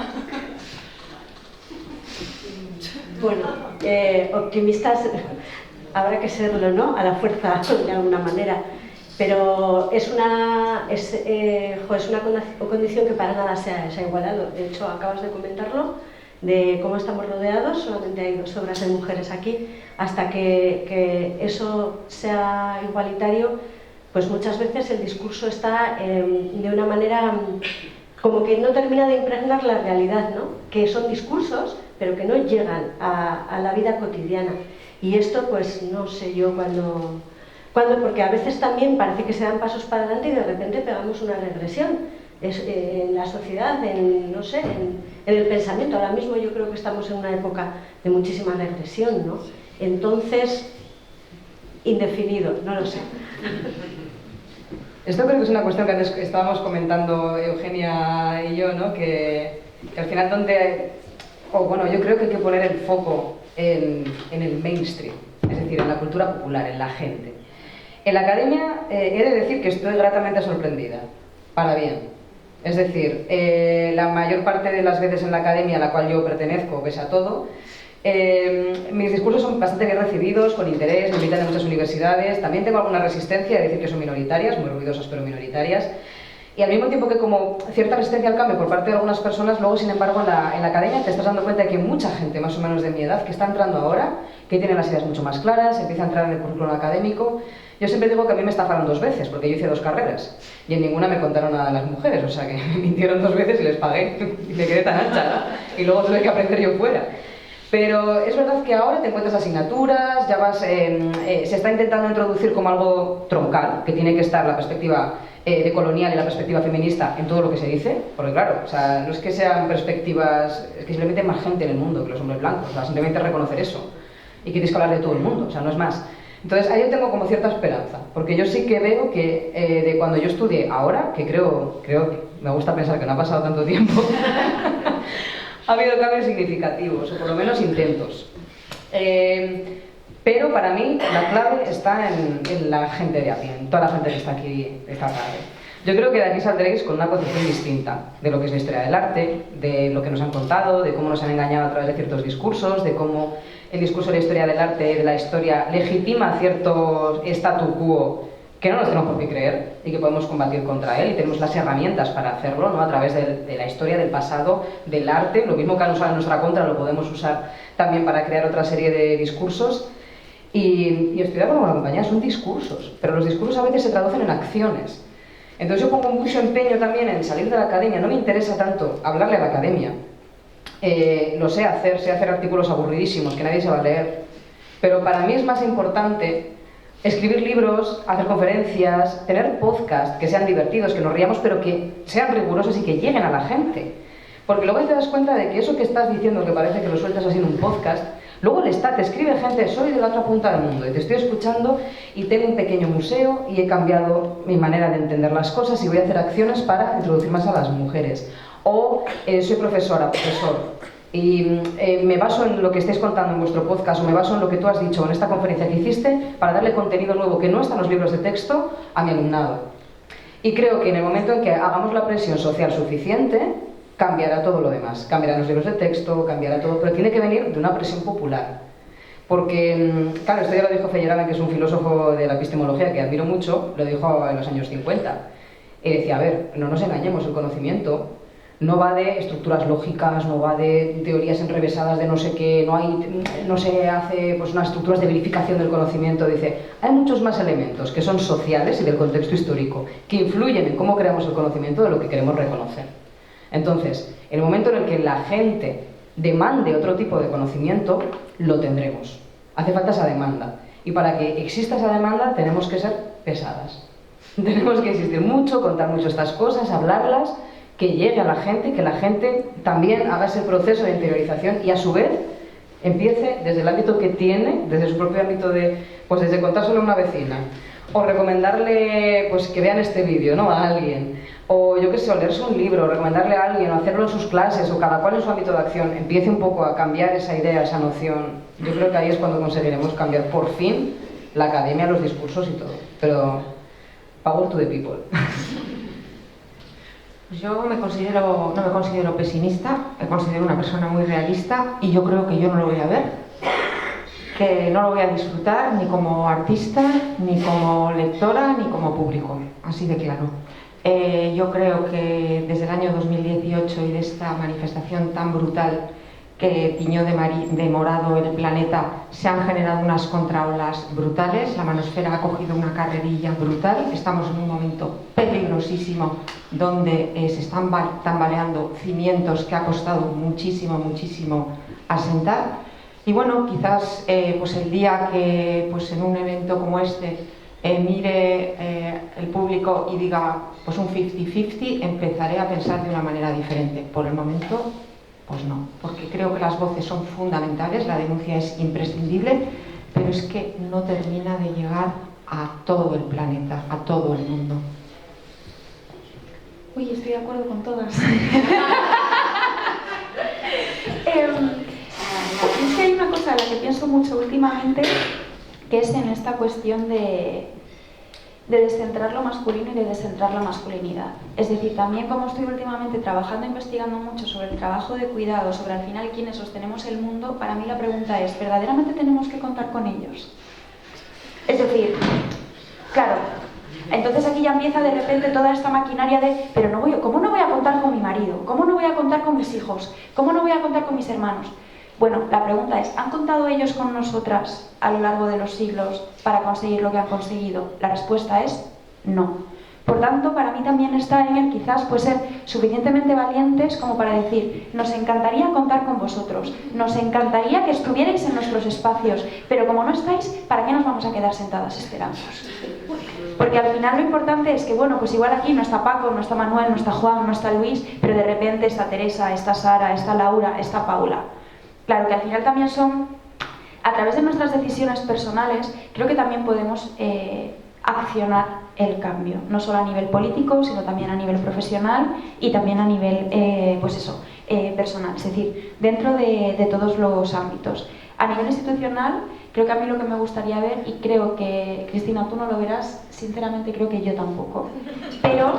Bueno, optimistas habrá que serlo, ¿no? A la fuerza, de alguna manera. Pero es una condición que para nada se ha igualado. De hecho, acabas de comentarlo, de cómo estamos rodeados. Solamente hay 2 obras de mujeres aquí. Hasta que eso sea igualitario, pues muchas veces el discurso está de una manera como que no termina de impregnar la realidad, ¿no? Que son discursos, pero que no llegan a la vida cotidiana. Y esto, pues no sé yo cuándo, porque a veces también parece que se dan pasos para adelante y de repente pegamos una regresión en la sociedad, en el pensamiento. Ahora mismo yo creo que estamos en una época de muchísima regresión, ¿no? Entonces, indefinido, no lo sé. Esto creo que es una cuestión que antes estábamos comentando Eugenia y yo, ¿no? Que al final yo creo que hay que poner el foco en el mainstream, es decir, en la cultura popular, en la gente. En la academia he de decir que estoy gratamente sorprendida, para bien. Es decir, la mayor parte de las veces en la academia a la cual yo pertenezco, pese a todo, mis discursos son bastante bien recibidos, con interés, me invitan de muchas universidades. También tengo alguna resistencia a decir que son minoritarias, muy ruidosas pero minoritarias. Y al mismo tiempo que como cierta resistencia al cambio por parte de algunas personas, luego sin embargo en la academia te estás dando cuenta de que hay mucha gente más o menos de mi edad que está entrando ahora, que tiene las ideas mucho más claras, empieza a entrar en el currículum académico. Yo siempre digo que a mí me estafaron 2 veces, porque yo hice 2 carreras y en ninguna me contaron nada de las mujeres, o sea que me mintieron 2 veces y les pagué y me quedé tan ancha, ¿no? Y luego tuve que aprender yo fuera. Pero es verdad que ahora te encuentras asignaturas, ya vas, se está intentando introducir como algo troncal, que tiene que estar la perspectiva decolonial y la perspectiva feminista en todo lo que se dice, porque claro, o sea, no es que sean perspectivas, es que simplemente hay más gente en el mundo que los hombres blancos, o sea, simplemente reconocer eso, y que tienes que hablar de todo el mundo, o sea, no es más. Entonces ahí yo tengo como cierta esperanza, porque yo sí que veo que de cuando yo estudié ahora, que creo que me gusta pensar que no ha pasado tanto tiempo, ha habido cambios significativos, o por lo menos intentos. Pero para mí la clave está en la gente de a pie, en toda la gente que está aquí esta tarde. Yo creo que de aquí saldréis con una concepción distinta de lo que es la historia del arte, de lo que nos han contado, de cómo nos han engañado a través de ciertos discursos, de cómo el discurso de la historia del arte, de la historia, legitima cierto statu quo que no nos tenemos por qué creer y que podemos combatir contra él, y tenemos las herramientas para hacerlo, ¿no? A través de la historia, del pasado, del arte. Lo mismo que han usado en nuestra contra lo podemos usar también para crear otra serie de discursos. Y estoy de acuerdo con la compañía, son discursos, pero los discursos a veces se traducen en acciones. Entonces yo pongo mucho empeño también en salir de la academia. No me interesa tanto hablarle a la academia, lo sé hacer artículos aburridísimos que nadie se va a leer, pero para mí es más importante escribir libros, hacer conferencias, tener podcasts que sean divertidos, que nos riamos, pero que sean rigurosos y que lleguen a la gente. Porque luego te das cuenta de que eso que estás diciendo, que parece que lo sueltas así en un podcast, luego te escribe gente, soy de la otra punta del mundo y te estoy escuchando y tengo un pequeño museo y he cambiado mi manera de entender las cosas y voy a hacer acciones para introducir más a las mujeres. O soy profesor y me baso en lo que estáis contando en vuestro podcast, o me baso en lo que tú has dicho en esta conferencia que hiciste para darle contenido nuevo que no está en los libros de texto a mi alumnado. Y creo que en el momento en que hagamos la presión social suficiente, cambiará todo lo demás. Cambiarán los libros de texto, cambiará todo, pero tiene que venir de una presión popular. Porque, claro, esto ya lo dijo Feyerabend, que es un filósofo de la epistemología que admiro mucho, lo dijo en los años 50. Y decía, a ver, no nos engañemos, el conocimiento No va de estructuras lógicas, no va de teorías enrevesadas de no sé qué, no se hace pues unas estructuras de verificación del conocimiento. Dice, hay muchos más elementos que son sociales y del contexto histórico, que influyen en cómo creamos el conocimiento de lo que queremos reconocer. Entonces, en el momento en el que la gente demande otro tipo de conocimiento, lo tendremos. Hace falta esa demanda. Y para que exista esa demanda tenemos que ser pesadas. Tenemos que insistir mucho, contar mucho estas cosas, hablarlas, que llegue a la gente, que la gente también haga ese proceso de interiorización y a su vez empiece desde el ámbito que tiene, desde su propio ámbito pues desde contárselo a una vecina, o recomendarle pues que vean este vídeo, ¿no?, a alguien, o yo qué sé, o leerse un libro, o recomendarle a alguien, o hacerlo en sus clases, o cada cual en su ámbito de acción, empiece un poco a cambiar esa idea, esa noción. Yo creo que ahí es cuando conseguiremos cambiar por fin la academia, los discursos y todo. Pero power to the people. Yo no me considero pesimista, me considero una persona muy realista y yo creo que yo no lo voy a ver, que no lo voy a disfrutar ni como artista, ni como lectora, ni como público, así de claro. Yo creo que desde el año 2018 y de esta manifestación tan brutal que tiñó de morado el planeta, se han generado unas contraolas brutales, la manosfera ha cogido una carrerilla brutal, estamos en un momento peligrosísimo donde se están tambaleando cimientos que ha costado muchísimo, muchísimo asentar. Y bueno, quizás pues el día que pues en un evento como este mire el público y diga pues un 50-50, empezaré a pensar de una manera diferente. Por el momento pues no, porque creo que las voces son fundamentales, la denuncia es imprescindible, pero es que no termina de llegar a todo el planeta, a todo el mundo. Uy, estoy de acuerdo con todas. Es que hay una cosa en la que pienso mucho últimamente, que es en esta cuestión de descentrar lo masculino y de descentrar la masculinidad. Es decir, también como estoy últimamente trabajando, investigando mucho sobre el trabajo de cuidado, sobre al final quiénes sostenemos el mundo, para mí la pregunta es, ¿verdaderamente tenemos que contar con ellos? Es decir, claro, entonces aquí ya empieza de repente toda esta maquinaria de, pero ¿cómo no voy a contar con mi marido? ¿Cómo no voy a contar con mis hijos? ¿Cómo no voy a contar con mis hermanos? Bueno, la pregunta es, ¿han contado ellos con nosotras a lo largo de los siglos para conseguir lo que han conseguido? La respuesta es no. Por tanto, para mí también está en el quizás pues ser suficientemente valientes como para decir, nos encantaría contar con vosotros, nos encantaría que estuvierais en nuestros espacios, pero como no estáis, ¿para qué nos vamos a quedar sentadas esperando? Porque al final lo importante es que, bueno, pues igual aquí no está Paco, no está Manuel, no está Juan, no está Luis, pero de repente está Teresa, está Sara, está Laura, está Paula. Claro que al final también son, a través de nuestras decisiones personales, creo que también podemos accionar el cambio, no solo a nivel político, sino también a nivel profesional y también a nivel, personal, es decir, dentro de todos los ámbitos. A nivel institucional, creo que a mí lo que me gustaría ver, y creo que, Cristina, tú no lo verás, sinceramente creo que yo tampoco, pero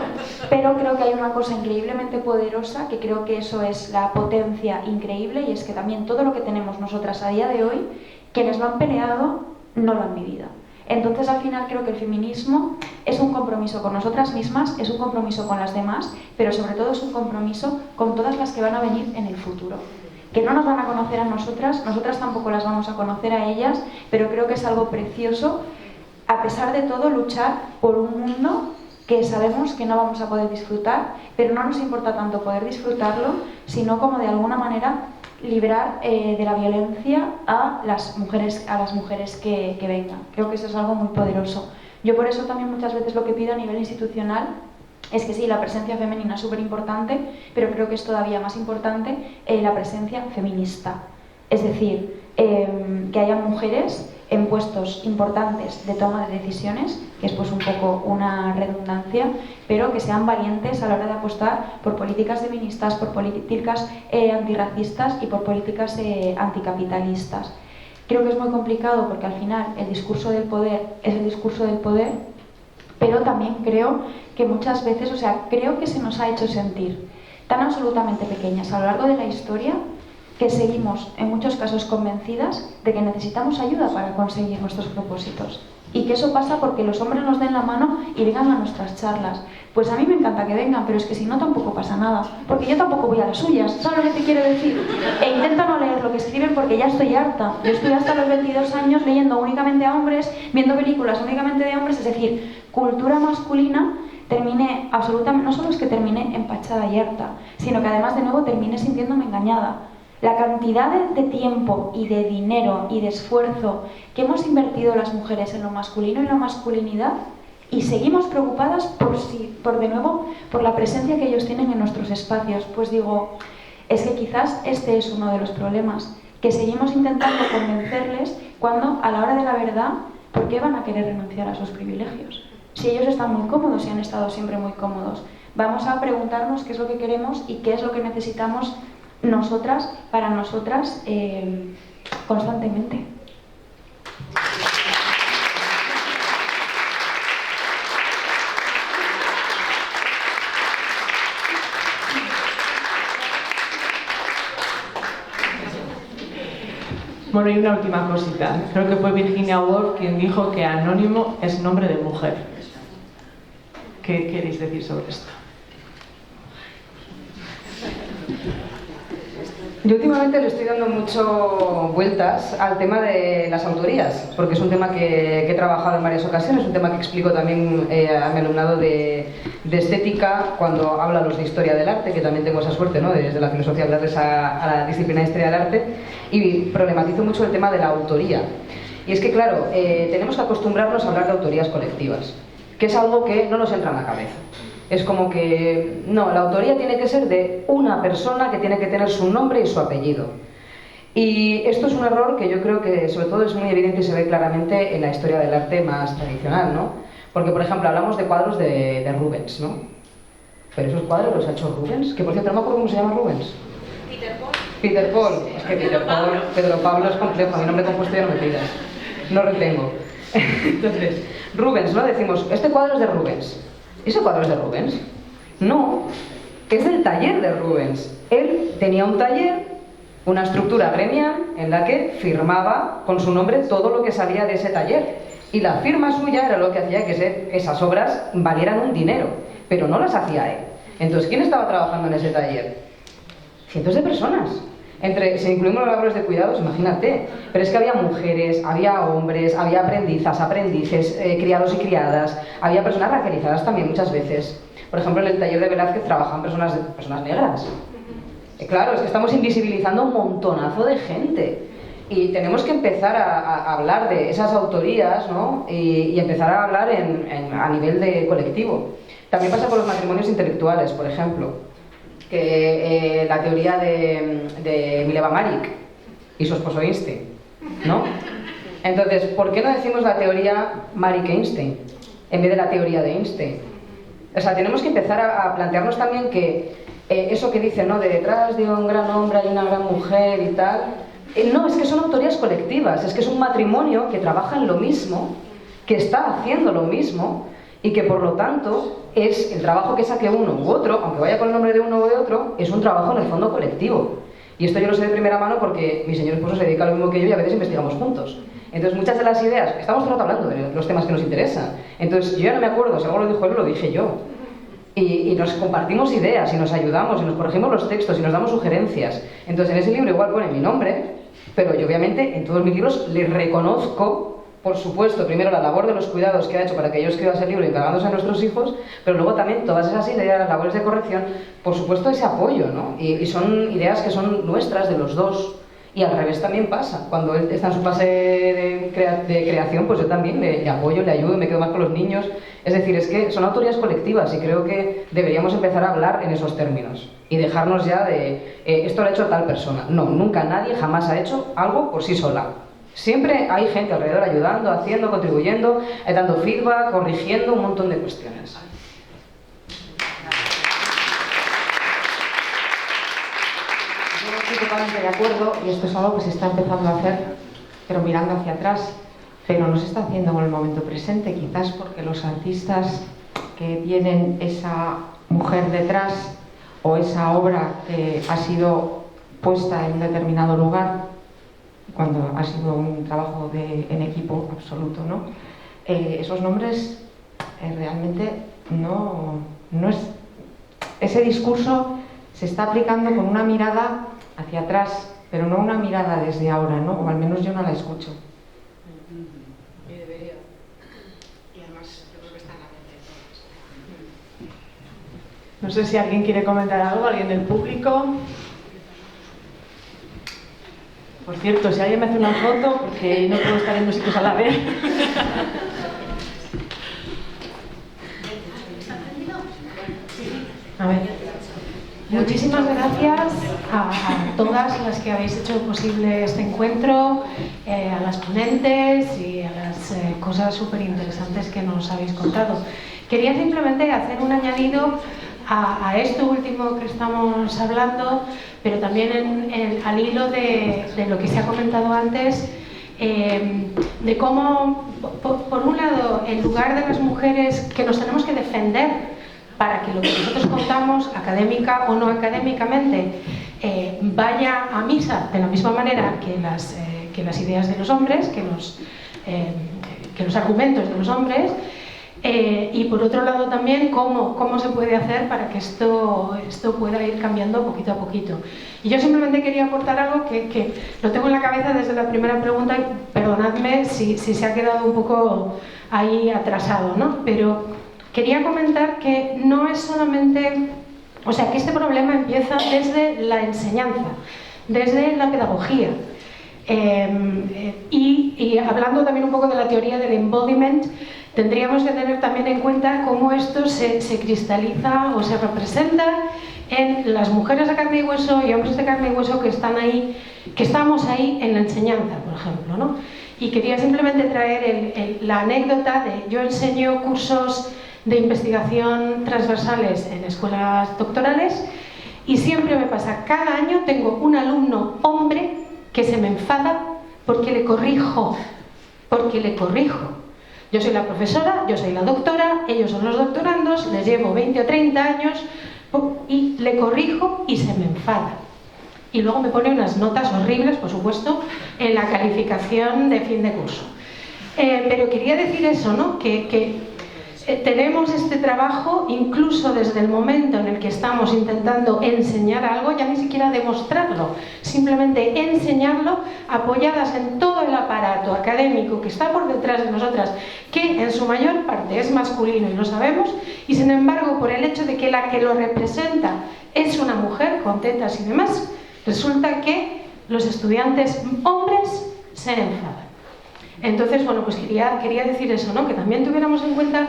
creo que hay una cosa increíblemente poderosa, que creo que eso es la potencia increíble, y es que también todo lo que tenemos nosotras a día de hoy, quienes lo han peleado no lo han vivido. Entonces al final creo que el feminismo es un compromiso con nosotras mismas, es un compromiso con las demás, pero sobre todo es un compromiso con todas las que van a venir en el futuro. Que no nos van a conocer a nosotras tampoco las vamos a conocer a ellas, pero creo que es algo precioso, a pesar de todo, luchar por un mundo que sabemos que no vamos a poder disfrutar, pero no nos importa tanto poder disfrutarlo, sino como de alguna manera librar de la violencia a las mujeres que vengan. Creo que eso es algo muy poderoso. Yo por eso también muchas veces lo que pido a nivel institucional es que sí, la presencia femenina es súper importante, pero creo que es todavía más importante la presencia feminista. Es decir, que haya mujeres en puestos importantes de toma de decisiones, que es pues un poco una redundancia, pero que sean valientes a la hora de apostar por políticas feministas, por políticas antirracistas y por políticas anticapitalistas. Creo que es muy complicado porque al final el discurso del poder es el discurso del poder, pero también creo que muchas veces, creo que se nos ha hecho sentir tan absolutamente pequeñas a lo largo de la historia que seguimos en muchos casos convencidas de que necesitamos ayuda para conseguir nuestros propósitos. y que eso pasa porque los hombres nos den la mano y vengan a nuestras charlas. Pues a mí me encanta que vengan, pero es que si no tampoco pasa nada, porque yo tampoco voy a las suyas, ¿sabes lo que te quiero decir? E intento no leer lo que escriben porque ya estoy harta. Yo estoy hasta los 22 años leyendo únicamente a hombres, viendo películas únicamente de hombres, es decir, cultura masculina. Terminé absolutamente, no solo es que terminé empachada y harta, sino que además de nuevo terminé sintiéndome engañada. La cantidad de tiempo y de dinero y de esfuerzo que hemos invertido las mujeres en lo masculino y la masculinidad, y seguimos preocupadas por de nuevo, por la presencia que ellos tienen en nuestros espacios. Pues digo, es que quizás este es uno de los problemas, que seguimos intentando convencerles cuando a la hora de la verdad, ¿por qué van a querer renunciar a sus privilegios? Si ellos están muy cómodos y han estado siempre muy cómodos. Vamos a preguntarnos qué es lo que queremos y qué es lo que necesitamos nosotras, para nosotras, constantemente. Bueno, y una última cosita. Creo que fue Virginia Woolf quien dijo que anónimo es nombre de mujer. ¿Qué queréis decir sobre esto? Yo últimamente le estoy dando mucho vueltas al tema de las autorías, porque es un tema que he trabajado en varias ocasiones, un tema que explico también a mi alumnado de estética cuando habla los de historia del arte, que también tengo esa suerte, ¿no?, desde la filosofía hablarles a la disciplina de historia del arte, y problematizo mucho el tema de la autoría. Y es que, claro, tenemos que acostumbrarnos a hablar de autorías colectivas, que es algo que no nos entra en la cabeza. Es como que, no, la autoría tiene que ser de una persona que tiene que tener su nombre y su apellido. Y esto es un error que yo creo que sobre todo es muy evidente y se ve claramente en la historia del arte más tradicional, ¿no? Porque, por ejemplo, hablamos de cuadros de Rubens, ¿no? Pero esos cuadros los ha hecho Rubens, que por cierto no me acuerdo cómo se llama Rubens. Peter Paul. Peter Paul. Es que Pedro Pablo es complejo, mi nombre compuesto ya no me pidas. No retengo. Entonces, Rubens, ¿no? Decimos, este cuadro es de Rubens. ¿Ese cuadro es de Rubens? No, es del taller de Rubens. Él tenía un taller, una estructura gremial en la que firmaba con su nombre todo lo que salía de ese taller. Y la firma suya era lo que hacía que esas obras valieran un dinero, pero no las hacía él. Entonces, ¿quién estaba trabajando en ese taller? Cientos de personas. Si incluimos los labores de cuidados, imagínate. Pero es que había mujeres, había hombres, había aprendizas, aprendices, criados y criadas, había personas racializadas también muchas veces. Por ejemplo, en el taller de Velázquez trabajaban personas negras. Claro, es que estamos invisibilizando un montonazo de gente. Y tenemos que empezar a hablar de esas autorías, ¿no? Y empezar a hablar a nivel de colectivo. También pasa con los matrimonios intelectuales, por ejemplo. Que la teoría de Mileva Maric y su esposo Einstein, ¿no? Entonces, ¿por qué no decimos la teoría Maric-Einstein en vez de la teoría de Einstein? O sea, tenemos que empezar a plantearnos también que eso que dicen, ¿no?, de detrás de un gran hombre hay una gran mujer y tal, no, es que son autorías colectivas, es que es un matrimonio que trabaja en lo mismo, que está haciendo lo mismo, y que por lo tanto es el trabajo que saque uno u otro, aunque vaya con el nombre de uno o de otro, es un trabajo en el fondo colectivo. Y esto yo lo sé de primera mano porque mi señor esposo se dedica a lo mismo que yo y a veces investigamos juntos. Entonces muchas de las ideas, estamos todo el rato hablando de los temas que nos interesan, entonces yo ya no me acuerdo, si algo lo dijo él, lo dije yo. Y nos compartimos ideas y nos ayudamos y nos corregimos los textos y nos damos sugerencias. Entonces en ese libro igual pone mi nombre, pero yo obviamente en todos mis libros le reconozco, por supuesto, primero la labor de los cuidados que ha hecho para que yo escriba ese libro encargándose a nuestros hijos, pero luego también todas esas ideas, las labores de corrección, por supuesto ese apoyo, ¿no? Y son ideas que son nuestras, de los dos. Y al revés también pasa. Cuando él está en su fase de creación, pues yo también le apoyo, le ayudo, me quedo más con los niños. Es decir, es que son autorías colectivas y creo que deberíamos empezar a hablar en esos términos. Y dejarnos ya de, esto lo ha hecho tal persona. No, nunca nadie jamás ha hecho algo por sí sola. Siempre hay gente alrededor ayudando, haciendo, contribuyendo, dando feedback, corrigiendo un montón de cuestiones. Yo estoy totalmente de acuerdo y esto es algo que se está empezando a hacer, pero mirando hacia atrás, pero no se está haciendo en el momento presente, quizás porque los artistas que tienen esa mujer detrás o esa obra que ha sido puesta en un determinado lugar, cuando ha sido un trabajo en equipo absoluto, ¿no? esos nombres realmente no es... Ese discurso se está aplicando con una mirada hacia atrás, pero no una mirada desde ahora, ¿no? O al menos yo no la escucho. Y debería. Y además yo creo que está en la mente de todas. No sé si alguien quiere comentar algo, alguien del público. Por cierto, si alguien me hace una foto, porque no puedo estar en dos sitios a la vez. A ver. Muchísimas gracias a todas las que habéis hecho posible este encuentro, a las ponentes y a las cosas súper interesantes que nos habéis contado. Quería simplemente hacer un añadido a esto último que estamos hablando, pero también al hilo de lo que se ha comentado antes, de cómo, por un lado, en lugar de las mujeres que nos tenemos que defender para que lo que nosotros contamos, académica o no académicamente, vaya a misa de la misma manera que las ideas de los hombres, que los argumentos de los hombres, y por otro lado también cómo se puede hacer para que esto pueda ir cambiando poquito a poquito. Y yo simplemente quería aportar algo que lo tengo en la cabeza desde la primera pregunta, y perdonadme si se ha quedado un poco ahí atrasado, ¿no? Pero quería comentar que no es solamente, o sea, que este problema empieza desde la enseñanza, desde la pedagogía. Y hablando también un poco de la teoría del embodiment, tendríamos que tener también en cuenta cómo esto se cristaliza o se representa en las mujeres de carne y hueso y hombres de carne y hueso que están ahí, que estamos ahí en la enseñanza, por ejemplo, ¿no? Y quería simplemente traer la anécdota de yo enseño cursos de investigación transversales en escuelas doctorales y siempre me pasa, cada año tengo un alumno hombre que se me enfada porque le corrijo. Yo soy la profesora, yo soy la doctora, ellos son los doctorandos, les llevo 20 o 30 años y le corrijo y se me enfada. Y luego me pone unas notas horribles, por supuesto, en la calificación de fin de curso. Pero quería decir eso, ¿no? Que tenemos este trabajo incluso desde el momento en el que estamos intentando enseñar algo, ya ni siquiera demostrarlo, simplemente enseñarlo, apoyadas en todo el aparato académico que está por detrás de nosotras, que en su mayor parte es masculino y lo sabemos, y sin embargo por el hecho de que la que lo representa es una mujer con tetas y demás, resulta que los estudiantes hombres se enfadan. Entonces, bueno, pues quería decir eso, ¿no? Que también tuviéramos en cuenta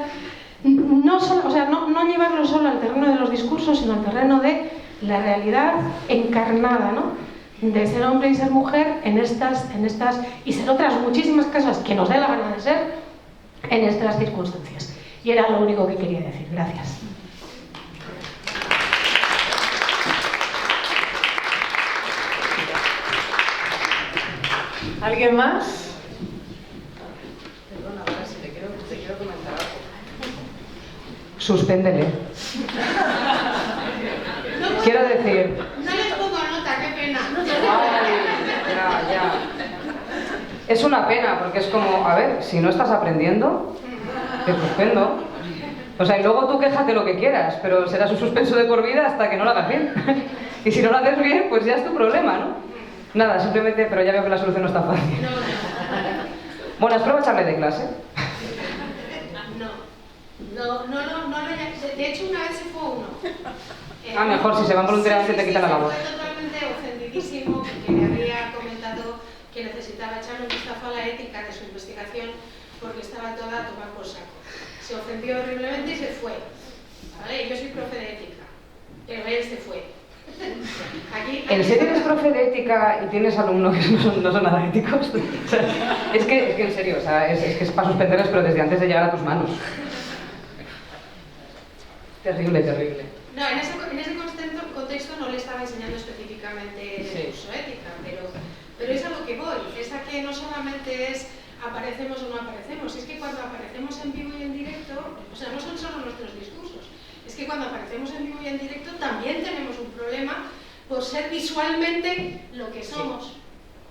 no llevarlo solo al terreno de los discursos, sino al terreno de la realidad encarnada, ¿no? De ser hombre y ser mujer en estas y ser otras muchísimas cosas que nos dé la gana de ser en estas circunstancias. Y era lo único que quería decir. Gracias. ¿Alguien más? Perdona, ahora sí te quiero comentar algo. Suspéndele. Quiero decir... No les pongo nota, qué pena. Ay, ya. Es una pena, porque es como, a ver, si no estás aprendiendo, te suspendo. O sea, y luego tú quéjate lo que quieras, pero serás un suspenso de por vida hasta que no lo hagas bien. Y si no lo haces bien, pues ya es tu problema, ¿no? Nada, simplemente, pero ya veo que la solución no es tan fácil. Bueno, espero echarle de clase. De hecho, una vez se fue uno. Mejor, si se van voluntariamente te quitan la labor. Fue totalmente ofendidísimo porque le había comentado que necesitaba echarle un vistazo a la ética de su investigación porque estaba toda a tomar por saco. Se ofendió horriblemente y se fue. ¿Vale? Yo soy profe de ética, pero él se fue. ¿En serio eres profe de ética y tienes alumnos que no son nada éticos? O sea, es que en serio, o sea, es que es para suspenderles, pero desde antes de llegar a tus manos. Terrible, terrible. No, en ese contexto no le estaba enseñando específicamente el curso ética, pero es a lo que voy, es a que no solamente es aparecemos o no aparecemos, es que cuando aparecemos en vivo y en directo, o sea, no son solo nuestros discursos, es que cuando aparecemos en vivo y en directo también tenemos un problema por ser visualmente lo que somos.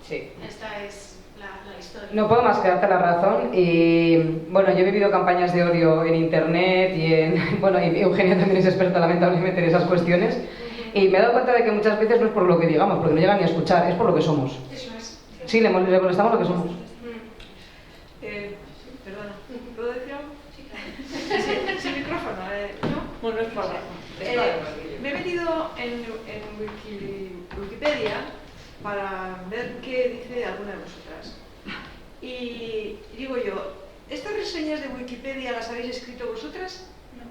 Sí. Esta es la historia. No puedo más que darte la razón y bueno, yo he vivido campañas de odio en internet y bueno, y Eugenia también es experta lamentablemente en esas cuestiones y me he dado cuenta de que muchas veces no es por lo que digamos, porque no llegan ni a escuchar, es por lo que somos. Eso es. Sí, le molestamos lo que somos. Perdona, ¿puedo decir algo? Sí. Sin micrófono, ¿no? Bueno, es para... me he metido en Wikipedia para ver qué dice alguna de vosotras. Y digo yo, ¿estas reseñas de Wikipedia las habéis escrito vosotras? No.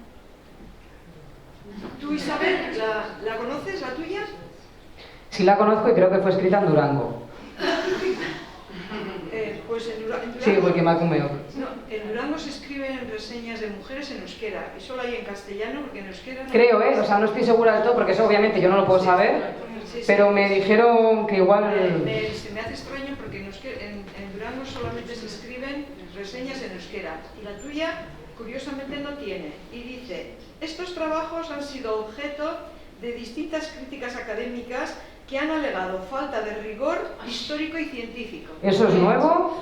¿Tú, Isabel, la conoces, la tuya? Sí la conozco y creo que fue escrita en Durango. Pues en Durango... Sí, porque me ha comido. No, en Durango se escriben reseñas de mujeres en euskera y solo hay en castellano porque en euskera... No creo, o sea, no estoy segura del todo porque eso obviamente yo no lo puedo saber, pero me dijeron que igual... Se me hace extraño porque en Durango solamente se escriben reseñas en euskera y la tuya curiosamente no tiene. Y dice, estos trabajos han sido objeto de distintas críticas académicas que han alegado falta de rigor histórico y científico. Eso es nuevo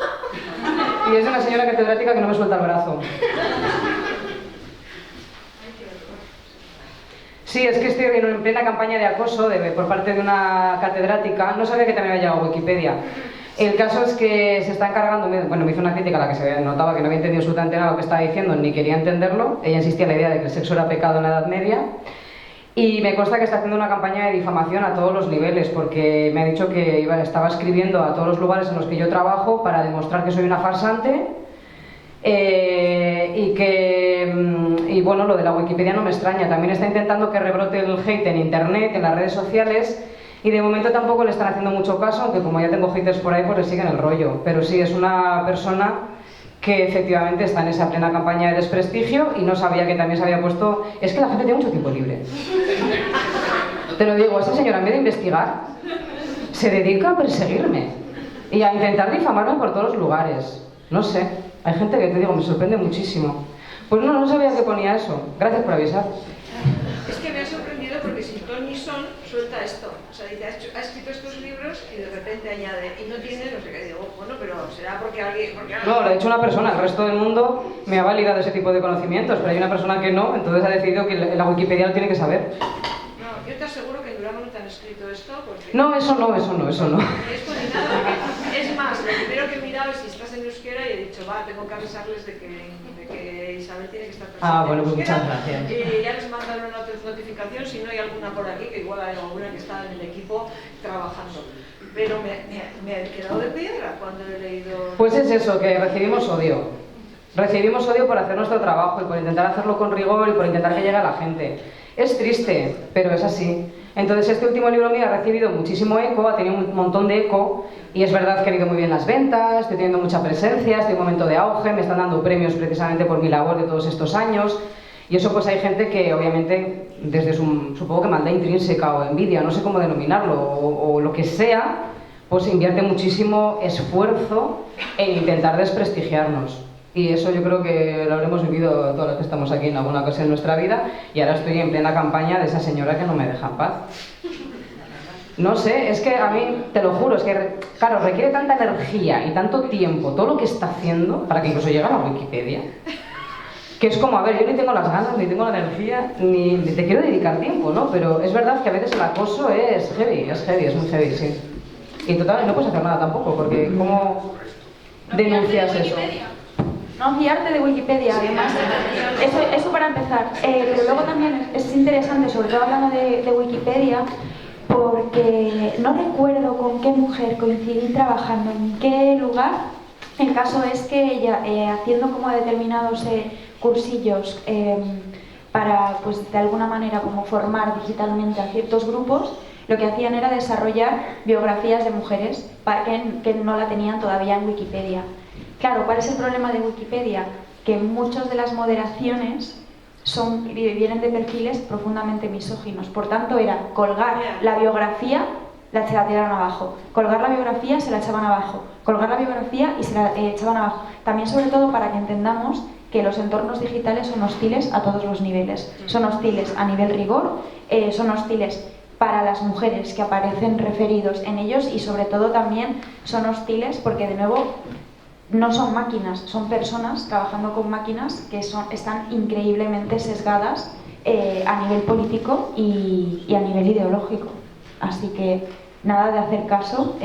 y es de una señora catedrática que no me suelta el brazo. Sí, es que estoy en plena campaña de acoso por parte de una catedrática. No sabía que también había llegado a Wikipedia. El caso es que se está encargando, bueno, me hizo una crítica a la que se notaba que no había entendido absolutamente nada lo que estaba diciendo, ni quería entenderlo. Ella insistía en la idea de que el sexo era pecado en la Edad Media. Y me consta que está haciendo una campaña de difamación a todos los niveles, porque me ha dicho que estaba escribiendo a todos los lugares en los que yo trabajo para demostrar que soy una farsante y bueno, lo de la Wikipedia no me extraña. También está intentando que rebrote el hate en internet, en las redes sociales, y de momento tampoco le están haciendo mucho caso, aunque como ya tengo haters por ahí, pues le siguen el rollo. Pero sí, es una persona que efectivamente está en esa plena campaña de desprestigio y no sabía que también se había puesto... Es que la gente tiene mucho tiempo libre. Te lo digo, esta señora en vez de investigar, se dedica a perseguirme y a intentar difamarme por todos los lugares. No sé, hay gente que te digo, me sorprende muchísimo. Pues no sabía que ponía eso. Gracias por avisar. Es que me ha sorprendido porque sin ton ni son suelta esto. O sea, dice, ha escrito estos libros y de repente añade, y no tiene, no sé qué, digo, bueno, pero será porque alguien... No, lo ha hecho una persona, el resto del mundo me ha validado ese tipo de conocimientos, pero hay una persona que no, entonces ha decidido que la Wikipedia lo tiene que saber. No, yo te aseguro que en Durango no te han escrito esto porque... No, eso no. Es más, lo primero que he mirado es si estás en euskera y he dicho, va, tengo que avisarles de que Isabel tiene que estar presente. Ah, bueno, pues muchas gracias. Y ya les mandaron una notificación si no hay alguna por aquí, que igual hay alguna que está en el equipo trabajando. Pero me he quedado de piedra cuando he leído... Pues es eso, que recibimos odio. Recibimos odio por hacer nuestro trabajo y por intentar hacerlo con rigor y por intentar que llegue a la gente. Es triste, pero es así. Entonces este último libro mío ha recibido muchísimo eco, ha tenido un montón de eco y es verdad que ha ido muy bien las ventas, estoy teniendo mucha presencia, estoy en un momento de auge, me están dando premios precisamente por mi labor de todos estos años y eso pues hay gente que obviamente desde supongo que maldad intrínseca o envidia, no sé cómo denominarlo o lo que sea, pues invierte muchísimo esfuerzo en intentar desprestigiarnos. Y eso yo creo que lo habremos vivido todas las que estamos aquí en alguna ocasión en nuestra vida y ahora estoy en plena campaña de esa señora que no me deja en paz. No sé, es que a mí, te lo juro, es que, claro, requiere tanta energía y tanto tiempo todo lo que está haciendo para que incluso llegue a la Wikipedia, que es como, a ver, yo ni tengo las ganas, ni tengo la energía, ni te quiero dedicar tiempo, ¿no? Pero es verdad que a veces el acoso es heavy, es muy heavy, sí. Y total, no puedes hacer nada tampoco, porque ¿cómo denuncias eso? No fiarte de Wikipedia, además. Eso para empezar. Pero luego también es interesante, sobre todo hablando de Wikipedia, porque no recuerdo con qué mujer coincidí trabajando, en qué lugar. El caso es que ella, haciendo como determinados cursillos para, pues de alguna manera, como formar digitalmente a ciertos grupos, lo que hacían era desarrollar biografías de mujeres que no la tenían todavía en Wikipedia. Claro, ¿cuál es el problema de Wikipedia? Que muchas de las moderaciones vienen de perfiles profundamente misóginos. Por tanto, era colgar la biografía, se la tiraban abajo. Colgar la biografía, se la echaban abajo. Colgar la biografía y se la echaban abajo. También, sobre todo, para que entendamos que los entornos digitales son hostiles a todos los niveles. Son hostiles a nivel rigor, son hostiles para las mujeres que aparecen referidos en ellos, y sobre todo también son hostiles porque, de nuevo, no son máquinas, son personas trabajando con máquinas que están increíblemente sesgadas a nivel político y a nivel ideológico. Así que nada de hacer caso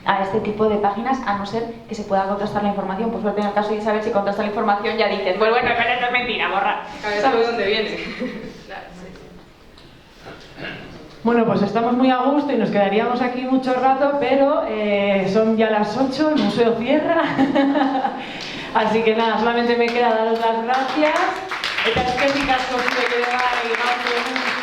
a este tipo de páginas, a no ser que se pueda contrastar la información. Por suerte, en el caso de Isabel, si contrasta la información ya dices, pues bueno, pero esto es mentira, borra. ¿Sabes dónde viene? Bueno, pues estamos muy a gusto y nos quedaríamos aquí mucho rato, pero son ya las 8, el museo cierra. Así que nada, solamente me queda daros las gracias. Eta eskerrik asko zuei ere bai, gaur